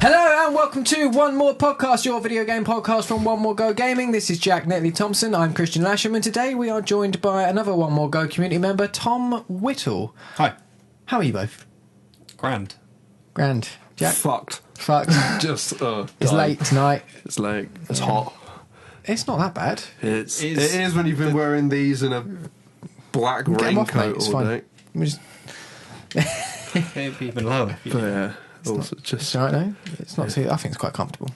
Hello and welcome to One More Podcast, your video game podcast from One More Go Gaming. This is Jack Netley Thompson. I'm Christian Lasham, and today we are joined by another One More Go community member, Tom Whittle. Hi. How are you both? Grand. Jack? Fucked. Just, It's dying. Late tonight. It's late. It's hot. It's not that bad. It is when you've been wearing these in a black Get 'em off, mate. raincoat It's all fine. day. We just, It'd be even lower But yeah, also it's just alright now. It's not too. I think it's quite comfortable.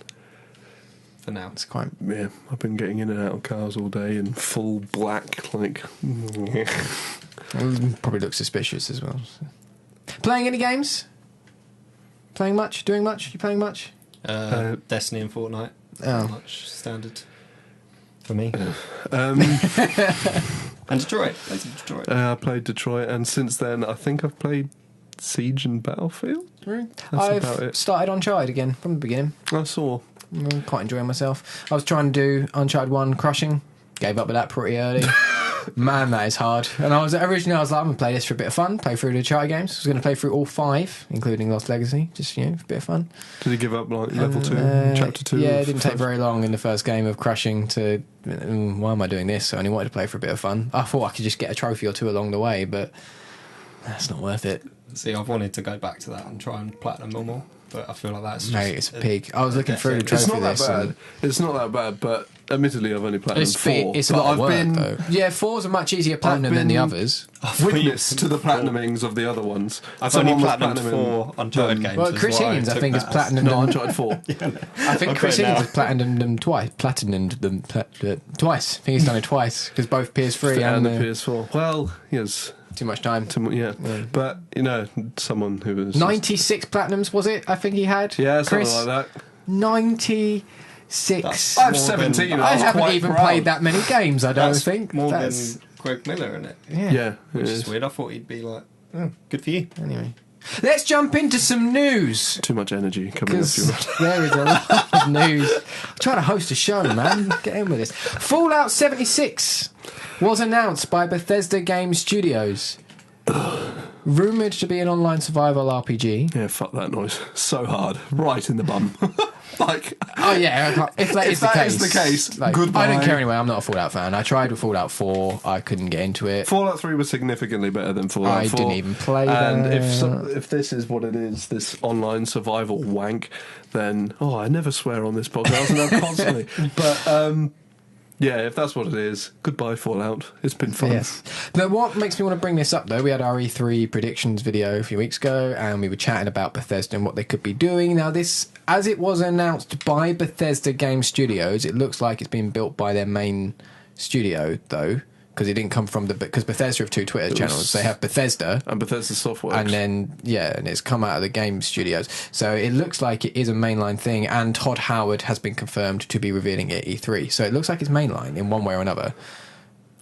for now. It's quite. yeah. I've been getting in and out of cars all day in full black, like. Probably looks suspicious as well. So. Playing any games? Playing much? Doing much? You playing much? Destiny and Fortnite. Oh. Much standard for me. Um, And Detroit. Played some Detroit. I played Detroit, and since then I think I've played Siege and Battlefield. Really? That's about I've it. started Uncharted again from the beginning. I saw. I'm quite enjoying myself. I was trying to do Uncharted 1 Crushing. Gave up with that pretty early. Man, that is hard. And originally I was like, I'm going to play this for a bit of fun, play through the Uncharted games. I was going to play through all 5, including Lost Legacy, just, for a bit of fun. Did he give up like level 2, chapter 2? Yeah, it didn't take very long in the first game of Crushing to, why am I doing this? I only wanted to play for a bit of fun. I thought I could just get a trophy or 2 along the way, but that's not worth it. See, I've wanted to go back to that and try and platinum them all, but I feel like that's just... Mate, it's a pig. I was looking through the trophy It's not that list and- bad. It's not that bad, but admittedly I've only played 4. It's a but lot of I've work, been though. Yeah, 4's a much easier platinum than the been- others. witness to the platinumings of the other ones. I've only Someone was platinumed 4 Uncharted games. Well, is Chris why Higgins, I took think, has that. platinumed No, them. Uncharted 4. I think I've Chris got it Higgins now. has platinumed them twice. Twice. I think he's done it twice because both PS3 And and the PS4. Well, yes. too much time. Yeah. But, someone who was... 96 platinums was it? I think he had. Yeah, something Chris, like that. That's 96. I have more 17. than- I was haven't quite even proud. played that many games. I don't That's think. more That's, than Greg Miller, isn't it? Yeah, Which it is is. weird. I thought he'd be like, good for you. Anyway, let's jump into some news. Too much energy coming off Because your... there is a lot of news. I'm trying to host a show, man. Get in with this. Fallout 76 was announced by Bethesda Game Studios. Rumoured to be an online survival RPG. Yeah, fuck that noise. So hard. Right in the bum. Oh yeah, if that is the case, goodbye. I don't care anyway. I'm not a Fallout fan. I tried with Fallout 4. I couldn't get into it. Fallout 3 was significantly better than Fallout I 4. didn't even play And that. if this is what it is, this online survival wank, then... Oh, I never swear on this podcast, and I'm constantly... But, yeah, if that's what it is, goodbye Fallout. It's been fun. Yes. Now, what makes me want to bring this up, though, we had our E3 predictions video a few weeks ago, and we were chatting about Bethesda and what they could be doing. Now, this, as it was announced by Bethesda Game Studios, it looks like it's been built by their main studio, though, because it didn't come from because Bethesda have 2 Twitter channels. They have Bethesda, And Bethesda Softworks. and then, and it's come out of the game studios. So it looks like it is a mainline thing, and Todd Howard has been confirmed to be revealing it at E3. So it looks like it's mainline in one way or another.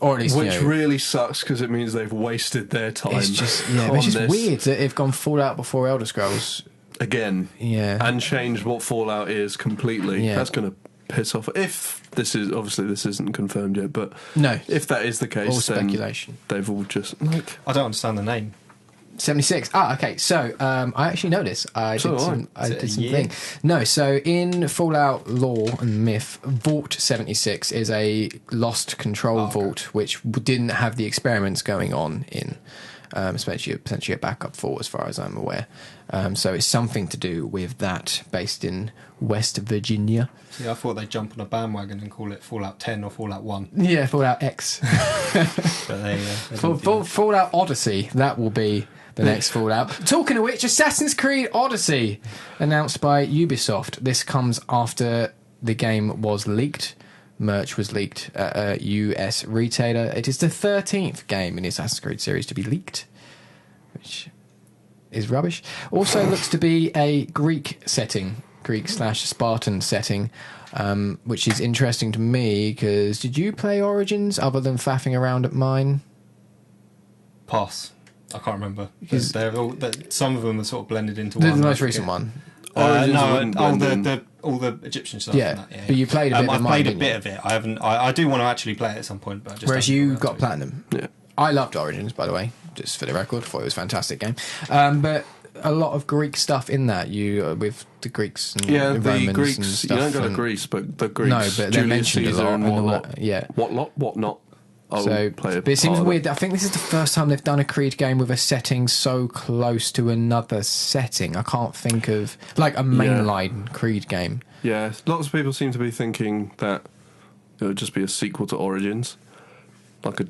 Or at least, Which really sucks, because it means they've wasted their time it's just, on it's just this. weird that they've gone Fallout before Elder Scrolls. Again. Yeah. And changed what Fallout is completely. Yeah. That's going to piss off. If this is... Obviously, this isn't confirmed yet, but... No. If that is the case, All then speculation. they've all just... I don't understand the name. 76. Okay. So I actually know this. I So did do I. some. I Is it did a some year? thing. No. So in Fallout lore and myth, Vault 76 is a lost control vault which didn't have the experiments going on in. Essentially a backup vault, as far as I'm aware. So it's something to do with that, based in West Virginia. See, I thought they'd jump on a bandwagon and call it Fallout 10 or Fallout 1. Yeah, Fallout X. But they didn't do that. Fallout Odyssey, that will be the next Fallout. Talking of which, Assassin's Creed Odyssey, announced by Ubisoft. This comes after the game was leaked. Merch was leaked at a US retailer. It is the 13th game in the Assassin's Creed series to be leaked, which is rubbish. Also looks to be a Greek setting, Greek/Spartan setting, which is interesting to me because did you play Origins other than faffing around at mine? Pass. I can't remember. Because- Some of them are sort of blended into The one. most recent one. Origins no, wouldn't blend in. all the Egyptian stuff. Yeah, and that, but you played a bit of I've mine, played a didn't bit you? of it. I haven't. I do want to actually play it at some point, but I just Whereas haven't you around got to it. platinum. Yeah. I loved Origins, by the way, just for the record. Thought it was a fantastic game. But a lot of Greek stuff in that. You with the Greeks and Yeah, the the Romans Greeks. and You stuff. don't go to and- Greece, but the Greeks. No, but they're Julius mentioned a Caesar lot. and and what all lot. that, yeah. What not? I'll So, play a but it seems part of weird. I think this is the first time they've done a Creed game with a setting so close to another setting. I can't think of like a mainline Creed game. Yeah, lots of people seem to be thinking that it would just be a sequel to Origins, like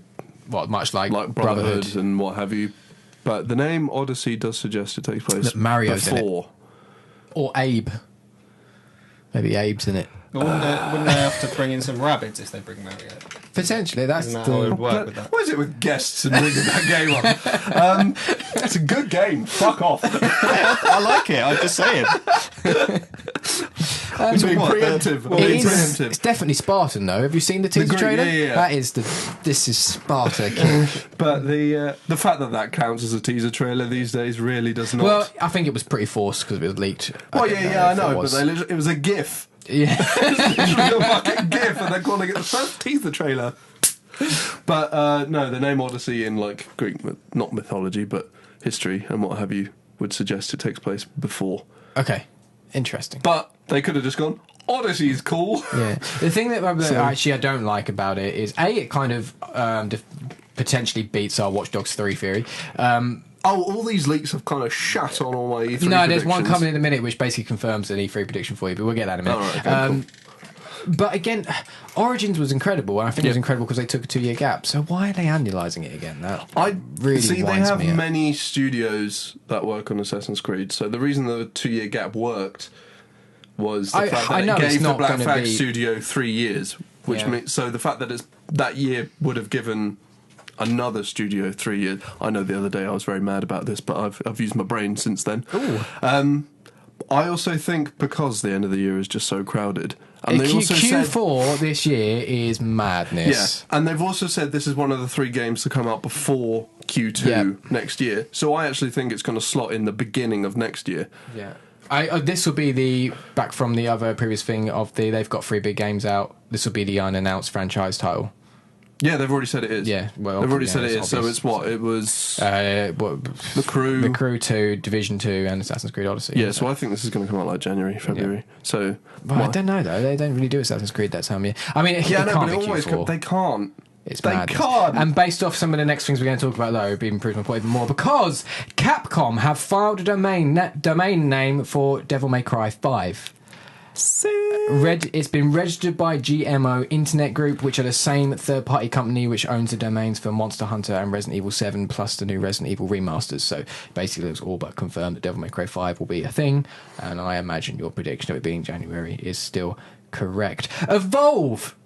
Much like Brotherhood and what have you. But the name Odyssey does suggest it takes place That Mario's in it. before. or Abe. Maybe Abe's in it. But wouldn't they have to bring in some rabbits if they bring Mario? Potentially, that's Isn't that how it would the. work with that? What is it with guests and bringing that game up? It's a good game. Fuck off. I like it. I'm just saying. It's being preemptive. Well, Being It's preemptive. definitely Spartan though. Have you seen the teaser Greek- trailer? yeah. That is this is Sparta. King. But the fact that counts as a teaser trailer these days really does not. Well, I think it was pretty forced because it was leaked. Well, don't I if know, it but was. it was a GIF. Yeah. It's a fucking GIF, and they're calling it the first teaser trailer. But no, the name Odyssey in like Greek, not mythology, but history and what have you, would suggest it takes place before. Okay. Interesting. But they could have just gone, Odyssey's cool. Yeah. The thing that So- actually I don't like about it is it kind of potentially beats our Watch Dogs 3 theory. All these leaks have kind of shat on all my E3 No, there's one predictions. coming in a minute which basically confirms an E3 prediction for you, but we'll get that in a minute. Oh, right, okay, cool. But again, Origins was incredible, and I think it was incredible because they took a 2-year gap. So why are they annualising it again? That I really see. They winds have me up. many studios that work on Assassin's Creed. So the reason the 2-year gap worked was the fact I that know it it's gave the not Black gonna Flag be- studio 3 years, which Yeah. means so the fact that it's that year would have given another studio 3 years. I know the other day I was very mad about this, but I've used my brain since then. I also think because the end of the year is just so crowded, and they also said. Q4 this year is madness. Yeah, and they've also said this is one of the 3 games to come out before Q2 Yeah. next year. So I actually think it's going to slot in the beginning of next year. Yeah. This will be the back from the other previous thing of they've got 3 big games out. This will be the unannounced franchise title. Yeah, they've already said it is. Yeah, well, they've already yeah, said it it's is. So obvious. it's what it was. The Crew 2, Division 2, and Assassin's Creed Odyssey. Yeah, so I think this is going to come out like January, February. Yeah. So, But I don't know though. They don't really do Assassin's Creed that time of year. I mean, it yeah, no, can't but be it always Q4. they can't. It's They madness. can't. And based off some of the next things we're going to talk about, though, it even proves my point even more because Capcom have filed a domain name for Devil May Cry 5. It's been registered by GMO Internet Group, which are the same third-party company which owns the domains for Monster Hunter and Resident Evil 7, plus the new Resident Evil remasters. So basically, it's all but confirmed that Devil May Cry 5 will be a thing, and I imagine your prediction of it being January is still correct. Evolve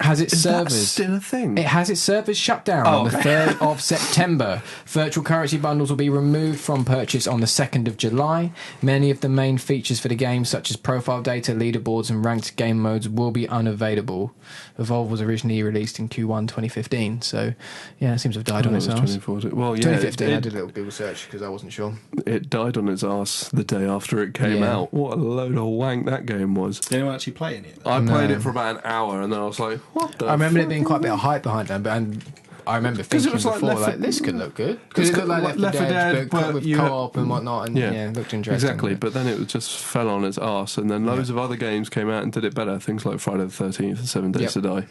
has its Is that servers. still a thing? It has its servers shut down on the 3rd of September. Virtual currency bundles will be removed from purchase on the 2nd of July. Many of the main features for the game, such as profile data, leaderboards, and ranked game modes, will be unavailable. Evolve was originally released in Q1 2015, so yeah, it seems to have died on its arse. Well, yeah, 2015, I it, did a little Google search because I wasn't sure. it died on its arse the day after it came Yeah. out. What a load of wank that game was. Did anyone actually play any of that? I played No. it for about an hour, and then I was like, "What the?" I remember there fuck? being quite a bit of hype behind them, and I remember 'Cause thinking it was like before, Left 4 this could look good. Because it It's looked like like Left 4 Dead, but with you co-op and whatnot, and yeah, it looked interesting. Exactly, but then it just fell on its arse, and then loads of other games came out and did it better. Things like Friday the 13th and 7 Days Yep. to Die,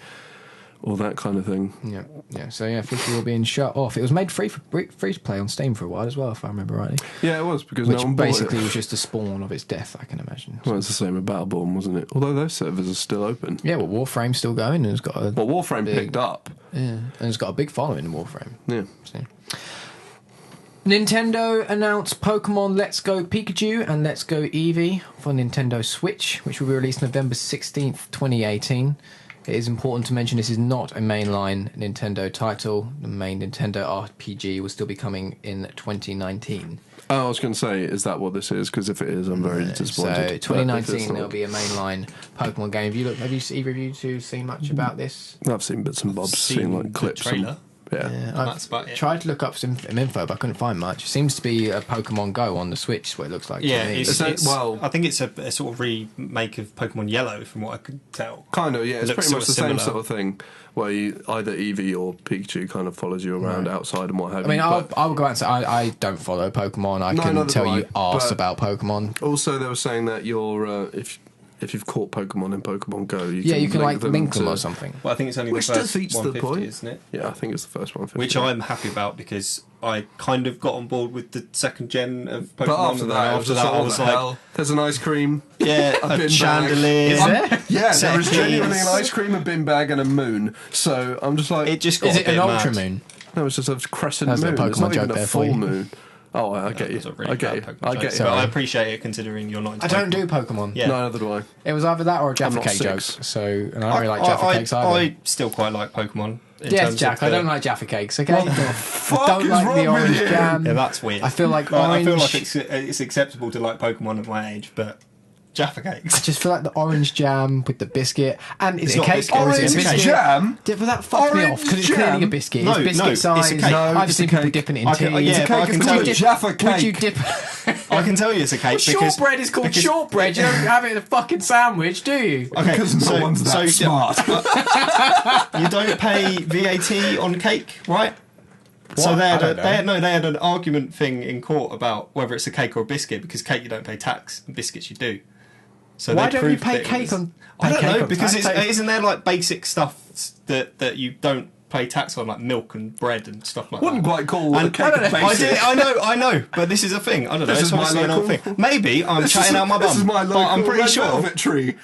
all that kind of thing. Yeah. So yeah, officially all being shut off. It was made free to play on Steam for a while as well, if I remember rightly. Yeah, it was because Which no one bought basically it. was just the spawn of its death, I can imagine. Well, it's the same with Battleborn, wasn't it? Although those servers are still open. Yeah, well, Warframe's still going, and it's got a Well, Warframe big- picked up. yeah, and it's got a big following in Warframe. Yeah. So. Nintendo announced Pokemon Let's Go Pikachu and Let's Go Eevee for Nintendo Switch, which will be released November 16th, 2018. It is important to mention this is not a mainline Nintendo title. The main Nintendo RPG will still be coming in 2019. Oh, I was going to say, is that what this is? Because if it is, I'm very So disappointed. But if 2019 it's not- there'll be a mainline Pokemon game. Have you either of you two seen much about this? I've seen bits and bobs, seen like clips. trailer. That's about it. Tried to look up some info, but I couldn't find much. It seems to be a Pokemon Go on the Switch, is what it looks like. Yeah, to me. I think it's a sort of remake of Pokemon Yellow, from what I could tell. Kind of, yeah. It's pretty much the same similar. sort of thing, where either Eevee or Pikachu kind of follows you around outside and what have you. I mean, I would go out and say I don't follow Pokemon. I couldn't tell you arse about Pokemon. Also, they were saying that you're if you've caught Pokemon in Pokemon Go, you can like link them or something. Well, I think it's only Which the first defeats the 150, point. isn't it? Yeah, I think it's the first 150. Which I'm happy about, because I kind of got on board with the second gen of Pokemon. But after that, I was like, there's an ice cream. Yeah, a chandelier. Is there? Yeah, there is genuinely an ice cream, a bin bag, and a moon. So I'm just like, It just got Is a it bit an ultra mad. moon? no, it's just a crescent That's a moon. It's Pokemon not joke even a there for full you. moon. Oh, I get you. It's a really I get you. bad Pokemon I joke, get you. but I appreciate it, considering you're not into I don't Pokemon. do Pokemon. Yeah. No, neither do I. It was either that or a Jaffa not Cake joke. 6. So, and I don't really like Jaffa Cakes either. I still quite like Pokemon. in Yes, terms Jack, of I don't like Jaffa Cakes, okay? What the I fuck don't is like wrong the with orange you? jam. Yeah, that's weird. I feel like I orange... feel like it's acceptable to like Pokemon at my age, but Jaffa I Cakes. just feel like the orange jam with the biscuit. And is It's it a not cake biscuit. or is it Orange a biscuit? jam? Yeah, but that fucked me off because it's Orange clearly a jam? biscuit. No, It's biscuit no, it's a size. cake. No, I've it's seen a people cake. dipping it in I tea. can- yeah, It's a but cake. I It's can called tell a you- Jaffa cake. Would you dip... I can tell you it's a cake because Shortbread is called shortbread. You don't have it in a fucking sandwich, do you? Okay, Because no one's that smart. You don't pay VAT on cake, right? So What? they I don't know. they had an argument thing in court about whether it's a cake or a biscuit, because cake you don't pay tax, and biscuits you do. So Why they don't you proved pay that it cake was- on... I don't pay cake know, on because tax? isn't there like basic stuff that you don't pay tax on, like milk and bread and stuff like Wouldn't that? quite call a And- cake I don't know. basic. I know, but this is a thing. I don't know. This It's is my obviously an old local- thing. Maybe I'm chatting out my bum. This is my but local I'm pretty red sure. velvet tree.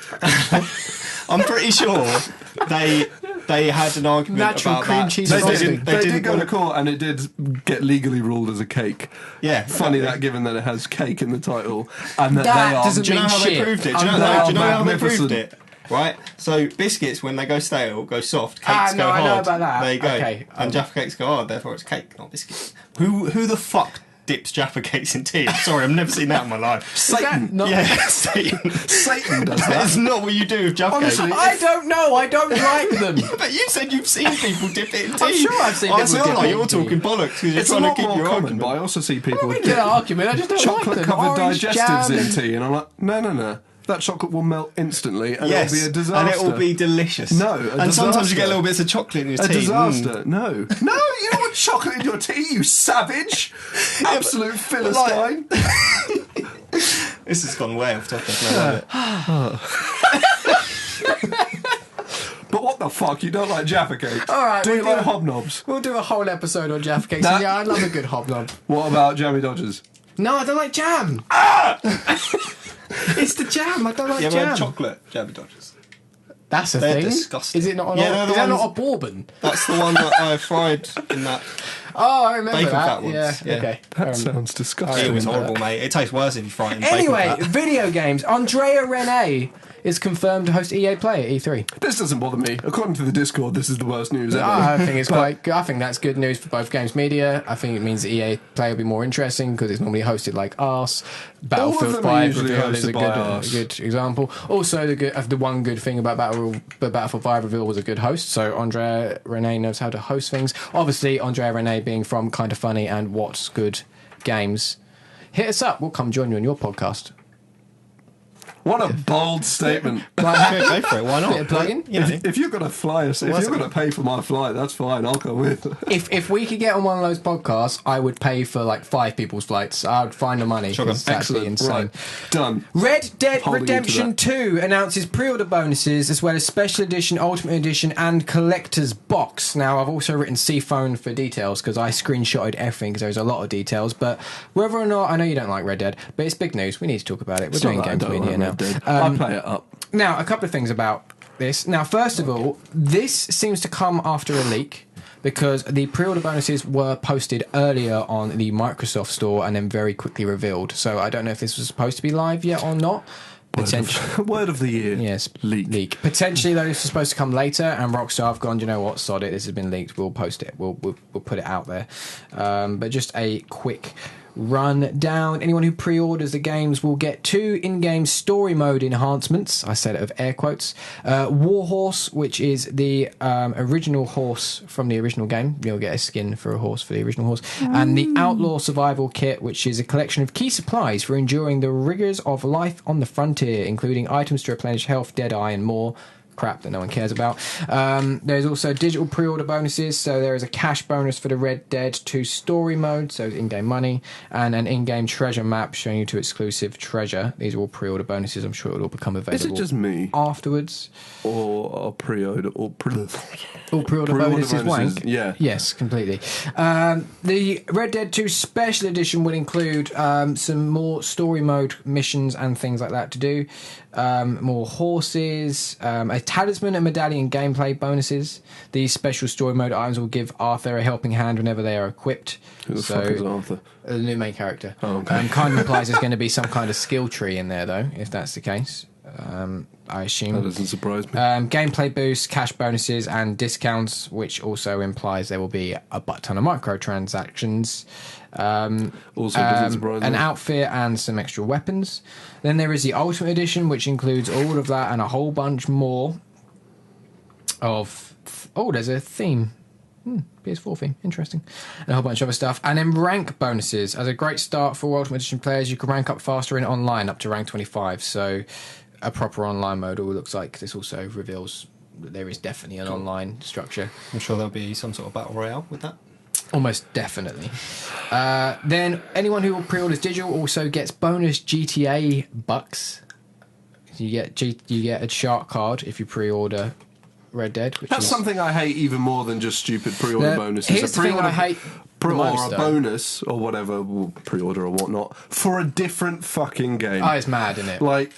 I'm pretty sure they had an argument Natural about cream that. cheese They, frosting. did, They they did didn't go to want court and it did get legally ruled as a cake. Yeah, Funny exactly. that, given that it has cake in the title and that, That they are. doesn't Do you know mean how they shit. proved it? Do And you they know are how they magnificent. proved it? Right? So biscuits, when they go stale, go soft. Ah, Cakes no, go I hard. know about that. There you go. Okay. And Jaffa cakes go hard. Therefore, it's cake, not biscuits. Who the fuck dips Jaffa cakes in tea? Sorry, I've never seen that in my life. Satan. Not- Yeah, Satan. Satan does That's that. not what you do with Jaffa cakes. Honestly, I don't know. I don't like them. But you said you've seen people dip it in tea. I'm sure I've seen I people feel dip like it in you're tea. talking bollocks because you're It's a trying to lot keep more your common, argument. but I also see people We with get an argument. I just don't like chocolate them. covered Orange digestives jam in and- tea, and I'm like, no. That chocolate will melt instantly, and Yes, it'll be a disaster. and it will be delicious. No, a and sometimes disaster. you get little bits of chocolate in your a tea. disaster. No, you don't want chocolate in your tea, you savage, absolute philistine. This has gone way off topic. And I love it. But what the fuck? You don't like Jaffa cakes? All right, Do you we'll like do- hobnobs? We'll do a whole episode on Jaffa cakes. That- Yeah, I love a good hobnob. What about Jammy Dodgers? No, I don't like jam. It's the jam. I don't like You ever jam. had chocolate Jabby Dodgers? That's a They're thing. disgusting. Is it not? An Yeah, they're the is that ones- not a bourbon? That's the one that I fried in that. Oh, I remember Bacon that. fat ones, Yeah. yeah. Okay. That sounds disgusting. It was remember horrible, mate. It tastes worse if you fry it in Anyway, bacon fat. video games. Andrea Rene is confirmed to host EA Play at E3. This doesn't bother me. According to the Discord, this is the worst news ever. I think it's quite good. I think that's good news for both games media. I think it means that EA Play will be more interesting because it's normally hosted like arse. Battlefield them are 5 usually reveal is a hosted by arse. good example. Also, the one good thing about Battlefield 5 reveal was a good host. So Andrea Rene knows how to host things. Obviously, Andrea Rene being from Kinda Funny and What's Good Games. Hit us up. We'll come join you on your podcast. What a bold statement. Right, go for it. Why not? Bit of plugging. You know. If you're going to fly us, if What's you're it- going to pay for my flight, that's fine. I'll go with. If we could get on one of those podcasts, I would pay for like 5 people's flights. I would find the money. Sure, 'cause that'd be insane. Right. Done. Red Dead Holding you to Redemption that. 2 announces pre-order bonuses as well as special edition, ultimate edition and collector's box. Now I've also written C-phone for details because I screenshotted everything because there's a lot of details, but whether or not, I know you don't like Red Dead, but it's big news, we need to talk about it. We're It's not doing that I games don't media like now. Red Dead. I play it up. Now, a couple of things about this. Now, first of all, this seems to come after a leak because the pre-order bonuses were posted earlier on the Microsoft store and then very quickly revealed. So I don't know if this was supposed to be live yet or not. Potentially. Word of the year. Yes, Leak. Potentially, though, this was supposed to come later, and Rockstar have gone, you know what, sod it, this has been leaked, we'll post it, we'll put it out there. But just a quick run down. Anyone who pre-orders the games will get 2 in-game story mode enhancements. I said it of air quotes. Warhorse, which is the original horse from the original game. You'll get a skin for a horse for the original horse. And the Outlaw Survival Kit, which is a collection of key supplies for enduring the rigours of life on the frontier, including items to replenish health, Deadeye, and more. Crap that no one cares about. There's also digital pre-order bonuses, so there is a cash bonus for the Red Dead 2 story mode, so in-game money, and an in-game treasure map showing you to exclusive treasure. These are all pre-order bonuses. I'm sure it'll all become available. Is it just me afterwards? Or pre-order? All pre-order bonuses wank? Yeah. Yes, completely. The Red Dead 2 Special Edition will include some more story mode missions and things like that to do. More horses, a talisman and medallion gameplay bonuses. These special story mode items will give Arthur a helping hand whenever they are equipped. Who the fuck is Arthur? The new main character. Oh, okay. Kind of implies there's going to be some kind of skill tree in there, though, if that's the case. I assume. That doesn't surprise me. Gameplay boosts, cash bonuses, and discounts, which also implies there will be a butt ton of microtransactions. Also doesn't surprise me. An outfit and some extra weapons. Then there is the Ultimate Edition, which includes all of that and a whole bunch more of... Oh, there's a theme. PS4 theme. Interesting. And a whole bunch of other stuff. And then rank bonuses. As a great start for Ultimate Edition players, you can rank up faster in online, up to rank 25. So a proper online mode all looks like. This also reveals that there is definitely an online structure. I'm sure there'll be some sort of battle royale with that. Almost definitely. Then anyone who pre-orders digital also gets bonus GTA bucks. You get a shark card if you pre-order Red Dead. That's something I hate even more than just stupid pre-order bonuses. Here's the thing I hate the most, or a bonus or whatever, pre-order or whatnot, for a different fucking game. Oh, it's mad, isn't it? Like,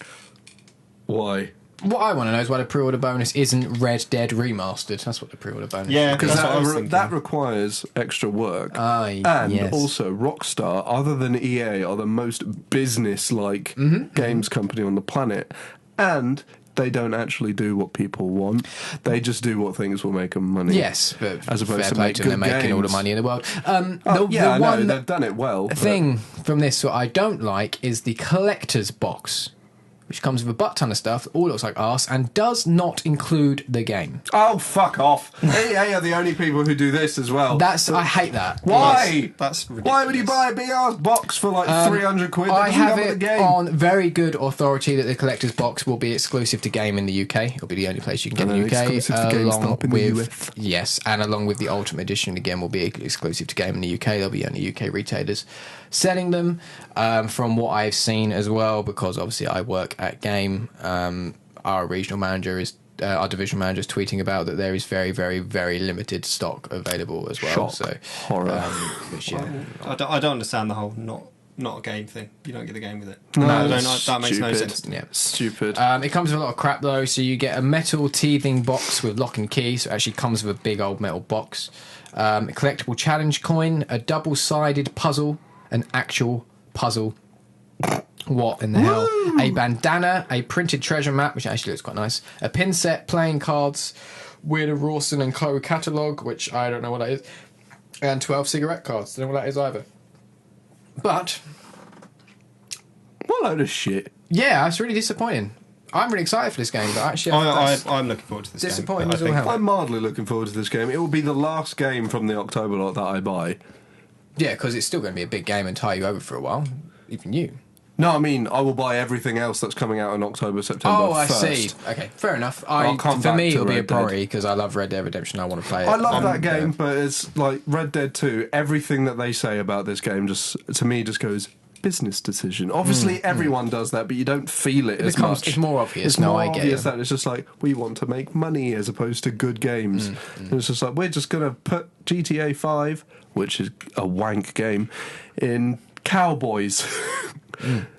why? What I want to know is why the pre-order bonus isn't Red Dead Remastered. That's what the pre-order bonus is. Yeah, because that, that requires extra work. And also, Rockstar, other than EA, are the most business-like games company on the planet. And they don't actually do what people want. They just do what things will make them money. Yes, but as opposed to make good they're making games. all the money in the world. I know, they've done it well. The thing from this what I don't like is the collector's box, which comes with a butt ton of stuff, all looks like arse, and does not include the game. Oh, fuck off. EA are the only people who do this as well. I hate that. Why? That's ridiculous. Why would you buy a big-ass box for like 300 quid? I have it it game? on very good authority that the collector's box will be exclusive to game in the UK. It'll be the only place you can get in the UK. Exclusive to GameStop in the US. Yes, and along with the Ultimate Edition, again, will be exclusive to game in the UK. There'll be only UK retailers selling them. From what I've seen as well, because obviously I work at Game, our regional manager is our division manager is tweeting about that there is very, very, very limited stock available as well. Shock. So Horror. I don't understand the whole not a game thing. You don't get the game with it. No, that makes no sense. yeah, Stupid. It comes with a lot of crap though. So you get a metal teething box with lock and key. So it actually comes with a big old metal box. A collectible challenge coin, a double-sided puzzle, an actual puzzle. What in the hell? A bandana, a printed treasure map, which actually looks quite nice, a pin set, playing cards, Weird Rawson and Co. catalogue, which I don't know what that is, and 12 cigarette cards. Don't know what that is either. But what a load of shit. Yeah, it's really disappointing. I'm really excited for this game, but actually I'm looking forward to this disappointing game. as all hell. I'm mildly looking forward to this game. It will be the last game from the October lot that I buy. Yeah, because it's still going to be a big game and tie you over for a while, even you. No, I mean, I will buy everything else that's coming out in October, September. Oh, I first. see. Okay, fair enough. I'll come for back me, to it'll be a Red Dead. priority because I love Red Dead Redemption. I want to play it. I love that game, but it's like Red Dead 2. Everything that they say about this game just, to me, just goes business decision. Obviously, everyone does that, but you don't feel it as much. It's more obvious. It's more obvious that it's just like, we want to make money as opposed to good games. And it's just like, we're just going to put GTA 5, which is a wank game, in Cowboys.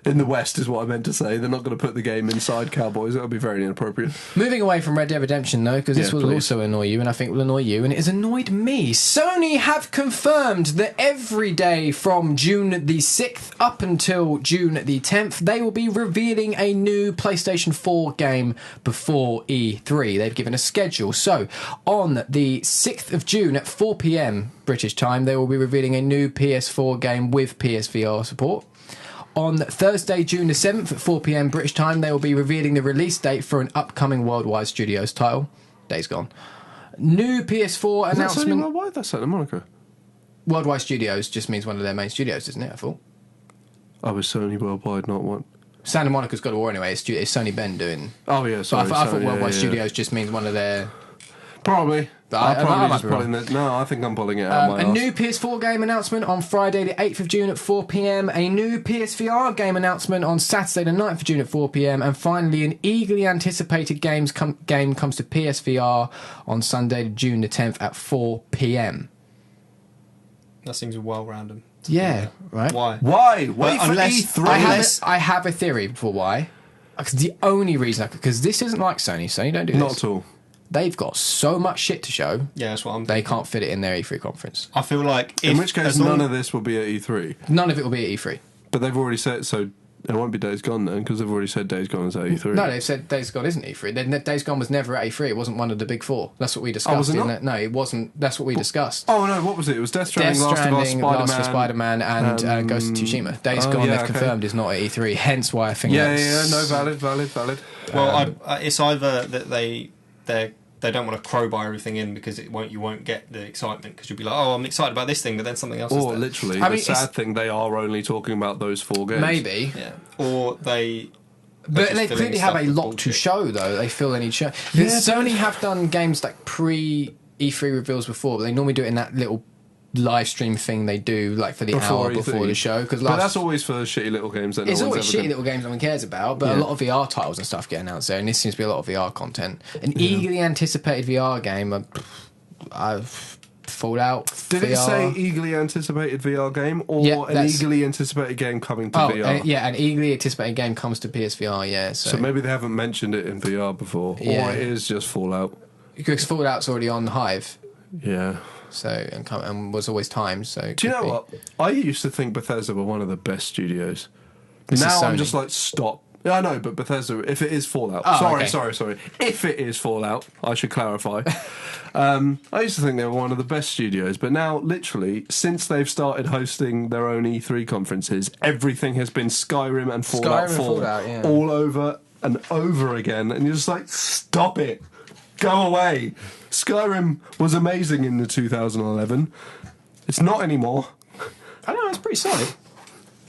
in the West is what I meant to say. They're not going to put the game inside Cowboys. That would be very inappropriate. Moving away from Red Dead Redemption, though, because this Yeah, will please. also annoy you, and I think will annoy you, and it has annoyed me. Sony have confirmed that every day from June the 6th up until June the 10th, they will be revealing a new PlayStation 4 game before E3. They've given a schedule. So, on the 6th of June at 4 p.m. British time, they will be revealing a new PS4 game with PSVR support. On Thursday, June the 7th at 4 p.m. British time, they will be revealing the release date for an upcoming Worldwide Studios title. Days gone. New PS4 Is that Sony announcement. Worldwide? That's Santa Monica. Worldwide Studios just means one of their main studios, doesn't it? I thought. I was Sony Worldwide, not one. Santa Monica's God of War anyway. It's Sony Ben doing. Oh yeah, So sorry. I thought Sony, Worldwide yeah. Studios just means one of their. Probably. I I'm probably might just be wrong. pulling it. No, I think I'm pulling it out of my A arse. new PS4 game announcement on Friday the 8th of June at 4 p.m. A new PSVR game announcement on Saturday the 9th of June at 4 p.m. And finally, an eagerly anticipated game comes to PSVR on Sunday June the 10th at 4 p.m. That seems well random. Yeah, right. Why? Why? Wait Well, for unless- E3. I have a theory for why. Because the only reason, because this isn't like Sony. Sony don't do this. Not at all. They've got so much shit to show, Yeah, that's what I'm they thinking. can't fit it in their E3 conference. I feel like In which case, as long- none of this will be at E3. None of it will be at E3. But they've already said so. It won't be Days Gone then, because they've already said Days Gone is at E3. No, they've said Days Gone isn't E3. Days Gone was never at E3. It wasn't one of the big four. That's what we discussed. was it in not? No, it wasn't. That's what we discussed. Oh no, what was it? It was Death Stranding, Death Stranding, Last of Us, Last of Spider-Man, Spider-Man, and Ghost of Tsushima. Days Gone, yeah, they've okay. confirmed, is not at E3. Hence why I think Yeah, that's... no, valid. Well, it's either that they don't want to crowbar everything in because you won't get the excitement because you'll be like, oh, I'm excited about this thing, but then something else is Or there. literally, I the mean, sad thing, they are only talking about those 4 games. Maybe. Yeah. Or they... But just they filling clearly have stuff a with lot to bullshit. show, though. They feel they need to show. Yeah, Sony have done games like pre-E3 reveals before, but they normally do it in that little live stream thing they do, like for the hour E3. before the show. But that's always for shitty little games that It's no always one's ever shitty little games no one cares about, but Yeah. a lot of VR titles and stuff get announced there, and this seems to be a lot of VR content. An eagerly anticipated VR game, I've Fallout. Did VR. it say eagerly anticipated VR game or Yeah, an that's- eagerly anticipated game coming to Oh, VR? yeah, an eagerly anticipated game comes to PSVR, yeah. So maybe they haven't mentioned it in VR before, Yeah. or it is just Fallout. because Fallout's already on Hive, Yeah. so and was always timed. So it Do you could know be. what? I used to think Bethesda were one of the best studios. This is Now I'm Sony. just like, stop. Yeah, I know, but Bethesda, if it is Fallout. Oh, sorry. okay. If it is Fallout, I should clarify. I used to think they were one of the best studios, but now, literally, since they've started hosting their own E3 conferences, everything has been Skyrim and Fallout Skyrim and 4 Fallout, yeah. all over and over again, and you're just like, stop it. Go away. Skyrim was amazing in the 2011. It's not anymore. I don't know, it's pretty solid.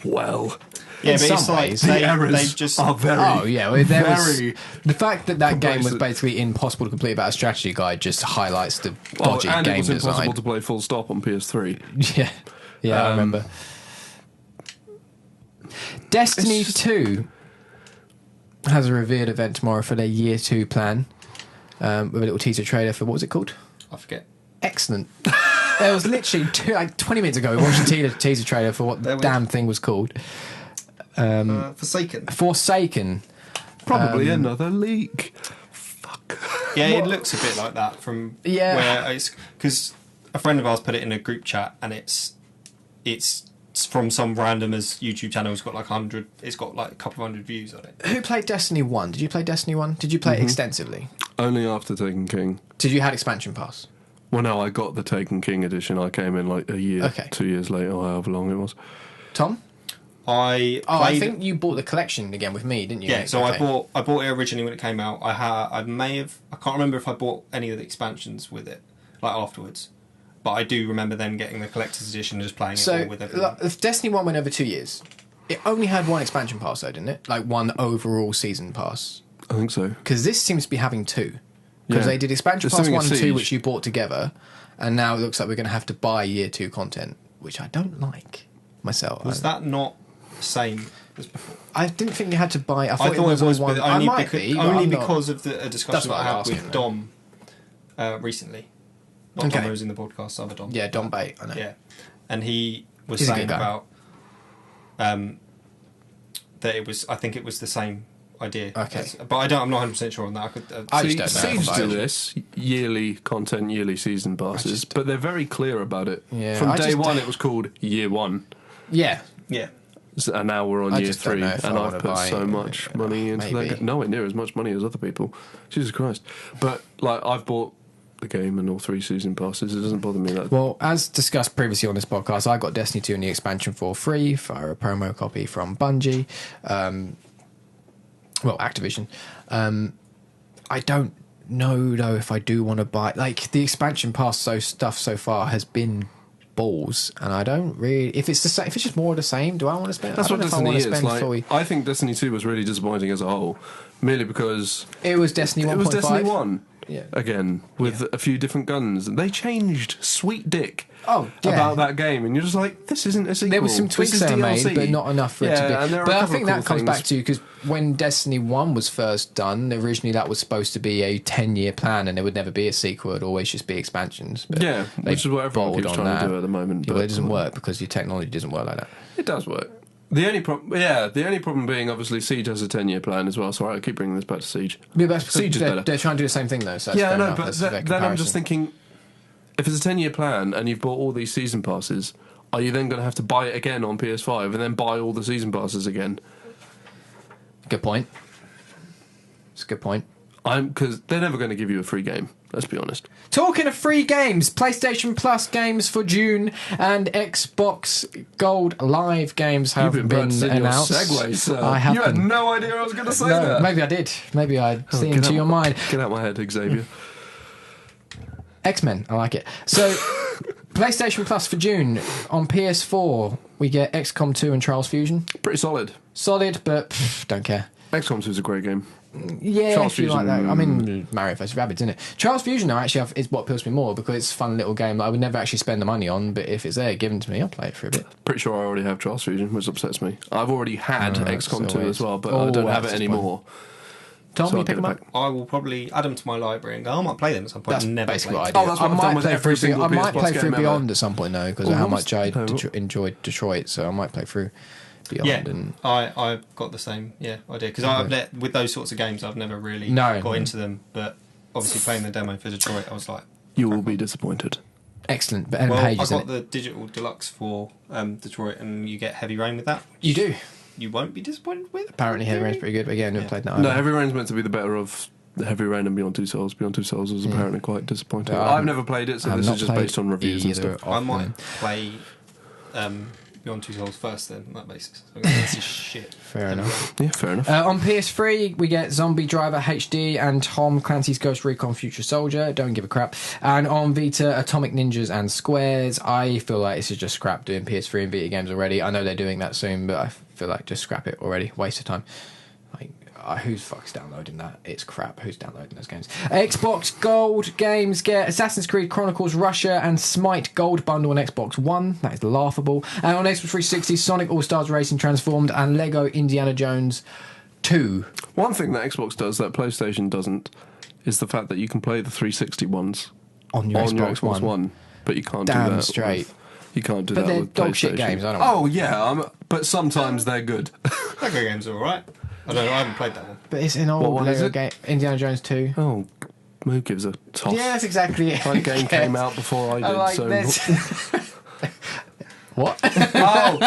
Well, Yeah, In but it's some like ways. the they errors just... are very, Oh yeah, well, there was very the fact that game was complacent. basically impossible to complete about a strategy guide just highlights the dodgy and it game was impossible design. to play full stop on PS3. Yeah, I remember. Destiny it's just- 2 has a revealed event tomorrow for their Year 2 plan, with a little teaser trailer for what was it called? I forget. Excellent. It was literally 20 minutes ago. We watched a teaser trailer for what the There we- damn thing was called. Forsaken. Forsaken. Probably another leak. Fuck. Yeah, it looks a bit like that from Yeah. where it's because a friend of ours put it in a group chat and it's from some randomers YouTube channel. It's got like 100. It's got like a couple of hundred views on it. Who played Destiny 1? Did you play Destiny 1? Did you play it extensively? Only after Taken King. Did you have expansion pass? Well, no, I got the Taken King edition. I came in like a year, Okay. 2 years later, or however long it was. Tom? I I think you bought the collection again with me, didn't you? yeah. So Okay. I bought it originally when it came out. I can't remember if I bought any of the expansions with it like afterwards, but I do remember then getting the collector's edition and just playing it all So, with everything. if Destiny 1 went over 2 years, it only had one expansion pass, though, didn't it? Like one overall season pass. I think so. Because this seems to be having two. Because Yeah. they did expansion There's pass something 1 at and 2, Siege. which you bought together, and now it looks like we're going to have to buy Year 2 content, which I don't like myself. Was that not the same as before? I didn't think you had to buy. I I thought thought it was but one. I only might because, be, but only I'm not. because of a That's discussion what that I I'm had with asking, Dom recently. Not Okay. Dom who was in the podcast, other Dom. Yeah, Don Bate, I know. Yeah, and he was He's a saying good guy. about that it was. I think it was the same idea. Okay. But I'm not 100% sure on that. I just don't know. Siege do this yearly content, yearly season passes, but they're very clear about it. Yeah, From day one, it was called Year One. Yeah. Yeah. And now we're on year just don't 3, know if and I I've wanna put buy so it. much money into Maybe. that. Nowhere near as much money as other people. Jesus Christ! But like, I've bought the game and all 3 season passes. It doesn't bother me that. Well, as discussed previously on this podcast, I got Destiny 2 and the expansion for free via a promo copy from Bungie. Activision. I don't know though if I do want to buy. Like, the expansion pass stuff so far has been balls, and I don't really. If it's the same, if it's just more of the same, do I want to spend? That's I don't what know if I want Destiny to is. spend Like, fully. I think Destiny 2 was really disappointing as a whole, merely because It was Destiny 1.5. it was Destiny 1 Yeah. again with a few different guns. They changed sweet dick. Oh, yeah. About that game, and you're just like, this isn't a sequel. There was some This tweaks is they made, DLC. but not enough for it to be. and there are But a I couple think of that cool comes things. back to, because when Destiny 1 was first done, originally that was supposed to be a 10-year plan, and there would never be a sequel. It would always just be expansions. But Yeah, they which is what everyone bowled keeps on trying to that. do at the moment. Yeah, well, it doesn't work because your technology doesn't work like that. It does work. The only problem being obviously Siege has a 10-year plan as well. Sorry, I keep bringing this back to Siege. Yeah, but that's Siege is they're, better. they're trying to do the same thing though. So that's Yeah, fair no, enough. but That's a fair then I'm just comparison. thinking, if it's a 10-year plan and you've bought all these season passes, are you then going to have to buy it again on PS5 and then buy all the season passes again? Good point. It's a good point. Because they're never going to give you a free game. Let's be honest. Talking of free games, PlayStation Plus games for June and Xbox Gold Live games have You've been been practicing your announced. segues, sir. I have You had been. no idea I was going to say No, that. maybe I did. Maybe I see Get into out- your mind. Get out my head, Xavier. X-Men, I like it. So, PlayStation Plus for June. On PS4, we get XCOM 2 and Trials Fusion. Pretty solid. Solid, but don't care. XCOM 2 is a great game. Yeah, Trials if you like Fusion, that. I mean, Mario vs. Rabbids, isn't it? Trials Fusion, though, actually is what appeals to me more, because it's a fun little game that I would never actually spend the money on, but if it's there given to me, I'll play it for a bit. Pretty sure I already have Trials Fusion, which upsets me. I've already had XCOM 2 always- as well, but I don't have it that's anymore. Tom, So you I'll pick get them it up? back. I will probably add them to my library and go, I might play them at some point. That's Never basically played what I them. do. Oh, that's what I've done with every single I might PS Plus play game through ever. Beyond at some point, though, because Oh, of how what much was- I no, what- enjoyed Detroit, so I might play through Beyond. Yeah, And I've got the same idea. Because with those sorts of games, I've never really No. got into them. But obviously playing the demo for Detroit, I was like... You will be disappointed. excellent. But Well, pages I in got it. the digital deluxe for Detroit, and you get Heavy Rain with that. You do. You won't be disappointed with. Apparently, Heavy Rain's pretty good, but again, never Yeah. played that No, either. Heavy Rain's meant to be the better of the Heavy Rain and Beyond Two Souls. Beyond Two Souls was apparently quite disappointing. But I I've haven't- never played it, so I've this not is just played based on reviews and either stuff. I of might them. play Beyond Two Souls first then, on that basis. So this is shit. Fair enough. Yeah, fair enough. On PS3, we get Zombie Driver HD and Tom Clancy's Ghost Recon Future Soldier. Don't give a crap. And on Vita, Atomic Ninjas and Squares. I feel like this is just scrap doing PS3 and Vita games already. I know they're doing that soon, but I feel like just scrap it already. Waste of time. Like, who's fuck's downloading that? It's crap. Who's downloading those games? Xbox Gold games get Assassin's Creed Chronicles Russia and Smite Gold Bundle on Xbox One. That is laughable. And on Xbox 360, Sonic All-Stars Racing Transformed and Lego Indiana Jones 2. One thing that Xbox does that PlayStation doesn't is the fact that you can play the 360 ones On your on your Xbox Xbox One. One, but you can't Damn do that. straight. You can't do But that they're with dog shit PlayStation. games, I don't Oh yeah, but sometimes they're good. Lego games are alright. I don't know, I haven't played that one. But it's an old What one is Lego it? game. Indiana Jones 2. Oh, who gives a toss? Yeah, that's exactly it. That game came out before I did. I like so this. What? Oh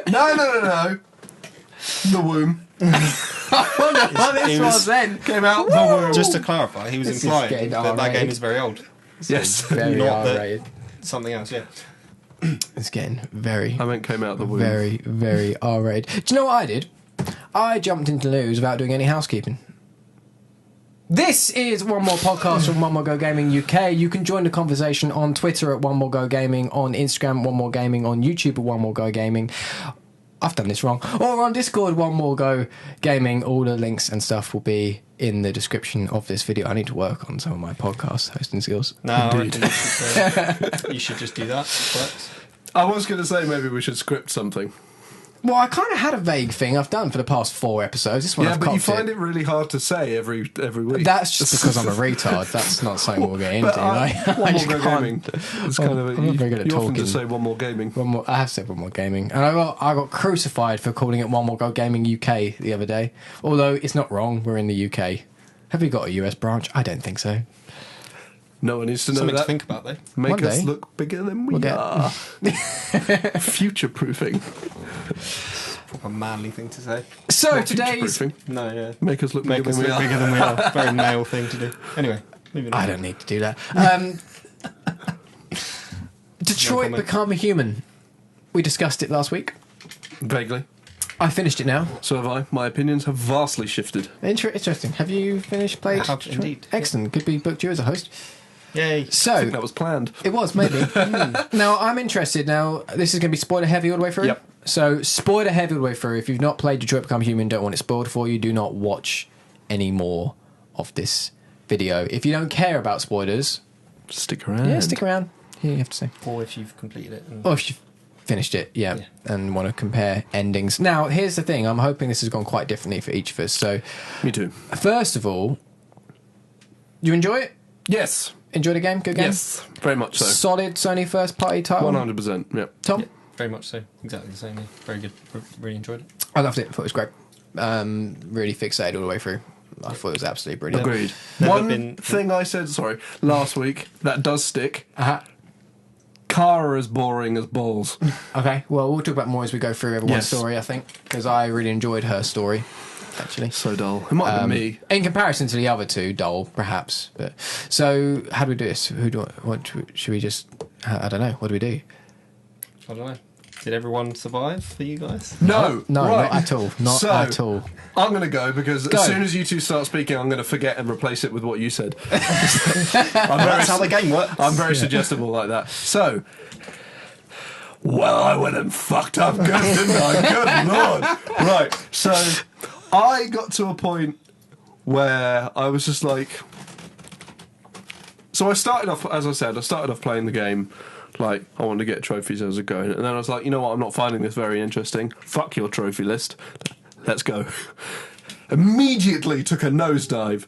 no! The womb What this It was was- then? came out. The womb. Just to clarify, he was This is implying getting that that R-rated. game is very old. Yes, Very Not that- R-rated. Something else, yeah. It's getting very, I meant came out the womb. very, very R-rated. Do you know what I did? I jumped into the news without doing any housekeeping. This is One More Podcast from One More Go Gaming UK. You can join the conversation on Twitter at One More Go Gaming, on Instagram One More Gaming, on YouTube at One More Go Gaming. I've done this wrong. Or on Discord One More Go Gaming. All the links and stuff will be in the description of this video. I need to work on some of my podcast hosting skills. No, I reckon you should just do that. But I was going to say maybe we should script something. Well, I kind of had a vague thing I've done for the past 4 episodes. This one I've but you copped find it really hard to say every week. That's just because I'm a retard. That's not something we'll get into. One more go gaming. It's kind of I'm not very good at you often talking. just say one more gaming. I have said One More Gaming, and I got crucified for calling it One More Go Gaming UK the other day. Although it's not wrong, we're in the UK. Have we got a US branch? I don't think so. No one needs to know Something that. to think about, though. Make One us day. look bigger than we We'll get- are. Future proofing. Proper manly thing to say. So today's. Future-proofing. No, yeah. Make us look Make bigger us than we look are. bigger than we are. Very male thing to do. Anyway, moving on. I don't need to do that. Detroit comment. Become a Human. We discussed it last week. Vaguely. I finished it now. So have I. My opinions have vastly shifted. Interesting. Have you finished played? I have Detroit? indeed. Excellent. Could be booked you as a host. Yay. I think So that was planned. it was maybe. Now I'm interested. Now this is going to be spoiler heavy all the way through. Yep. So spoiler heavy all the way through. If you've not played Detroit Become Human, don't want it spoiled for you. Do not watch any more of this video. If you don't care about spoilers, Stick around. yeah, stick around. Here you have to say. Or if you've completed it. And Or if you've finished it, yeah, Yeah. and want to compare endings. Now, here's the thing. I'm hoping this has gone quite differently for each of us. So, Me too. first of all, you enjoy it? Yes. Enjoy the game? Good game? Yes. Very much so. Solid Sony first party title? 100%. Yeah. Tom? yeah, very much so. Exactly the same. Yeah. Very good. Really enjoyed it. I loved it. Thought it was great. Really fixated all the way through. I thought it was absolutely brilliant. Agreed. Never One been- thing I said, last week, that does stick. Uh-huh. Kara is boring as balls. Okay, well, we'll talk about more as we go through everyone's Yes. story, I think, because I really enjoyed her story, actually. So dull. It might have been me. In comparison to the other two, dull, perhaps. But so, how do we do this? Should we just? I don't know. What do we do? I don't know. Did everyone survive for you guys? No, No, right. not at all. Not So, at all. I'm going to go because Go. as soon as you two start speaking, I'm going to forget and replace it with what you said. That's how the game works. I'm very suggestible like that. So, well, I went and fucked up good, didn't I? Good lord. Right, so I got to a point where I was just like... So I started off, as I said, playing the game like I wanted to get trophies as I was going, and then I was like, you know what, I'm not finding this very interesting. Fuck your trophy list. Let's go. Immediately took a nosedive,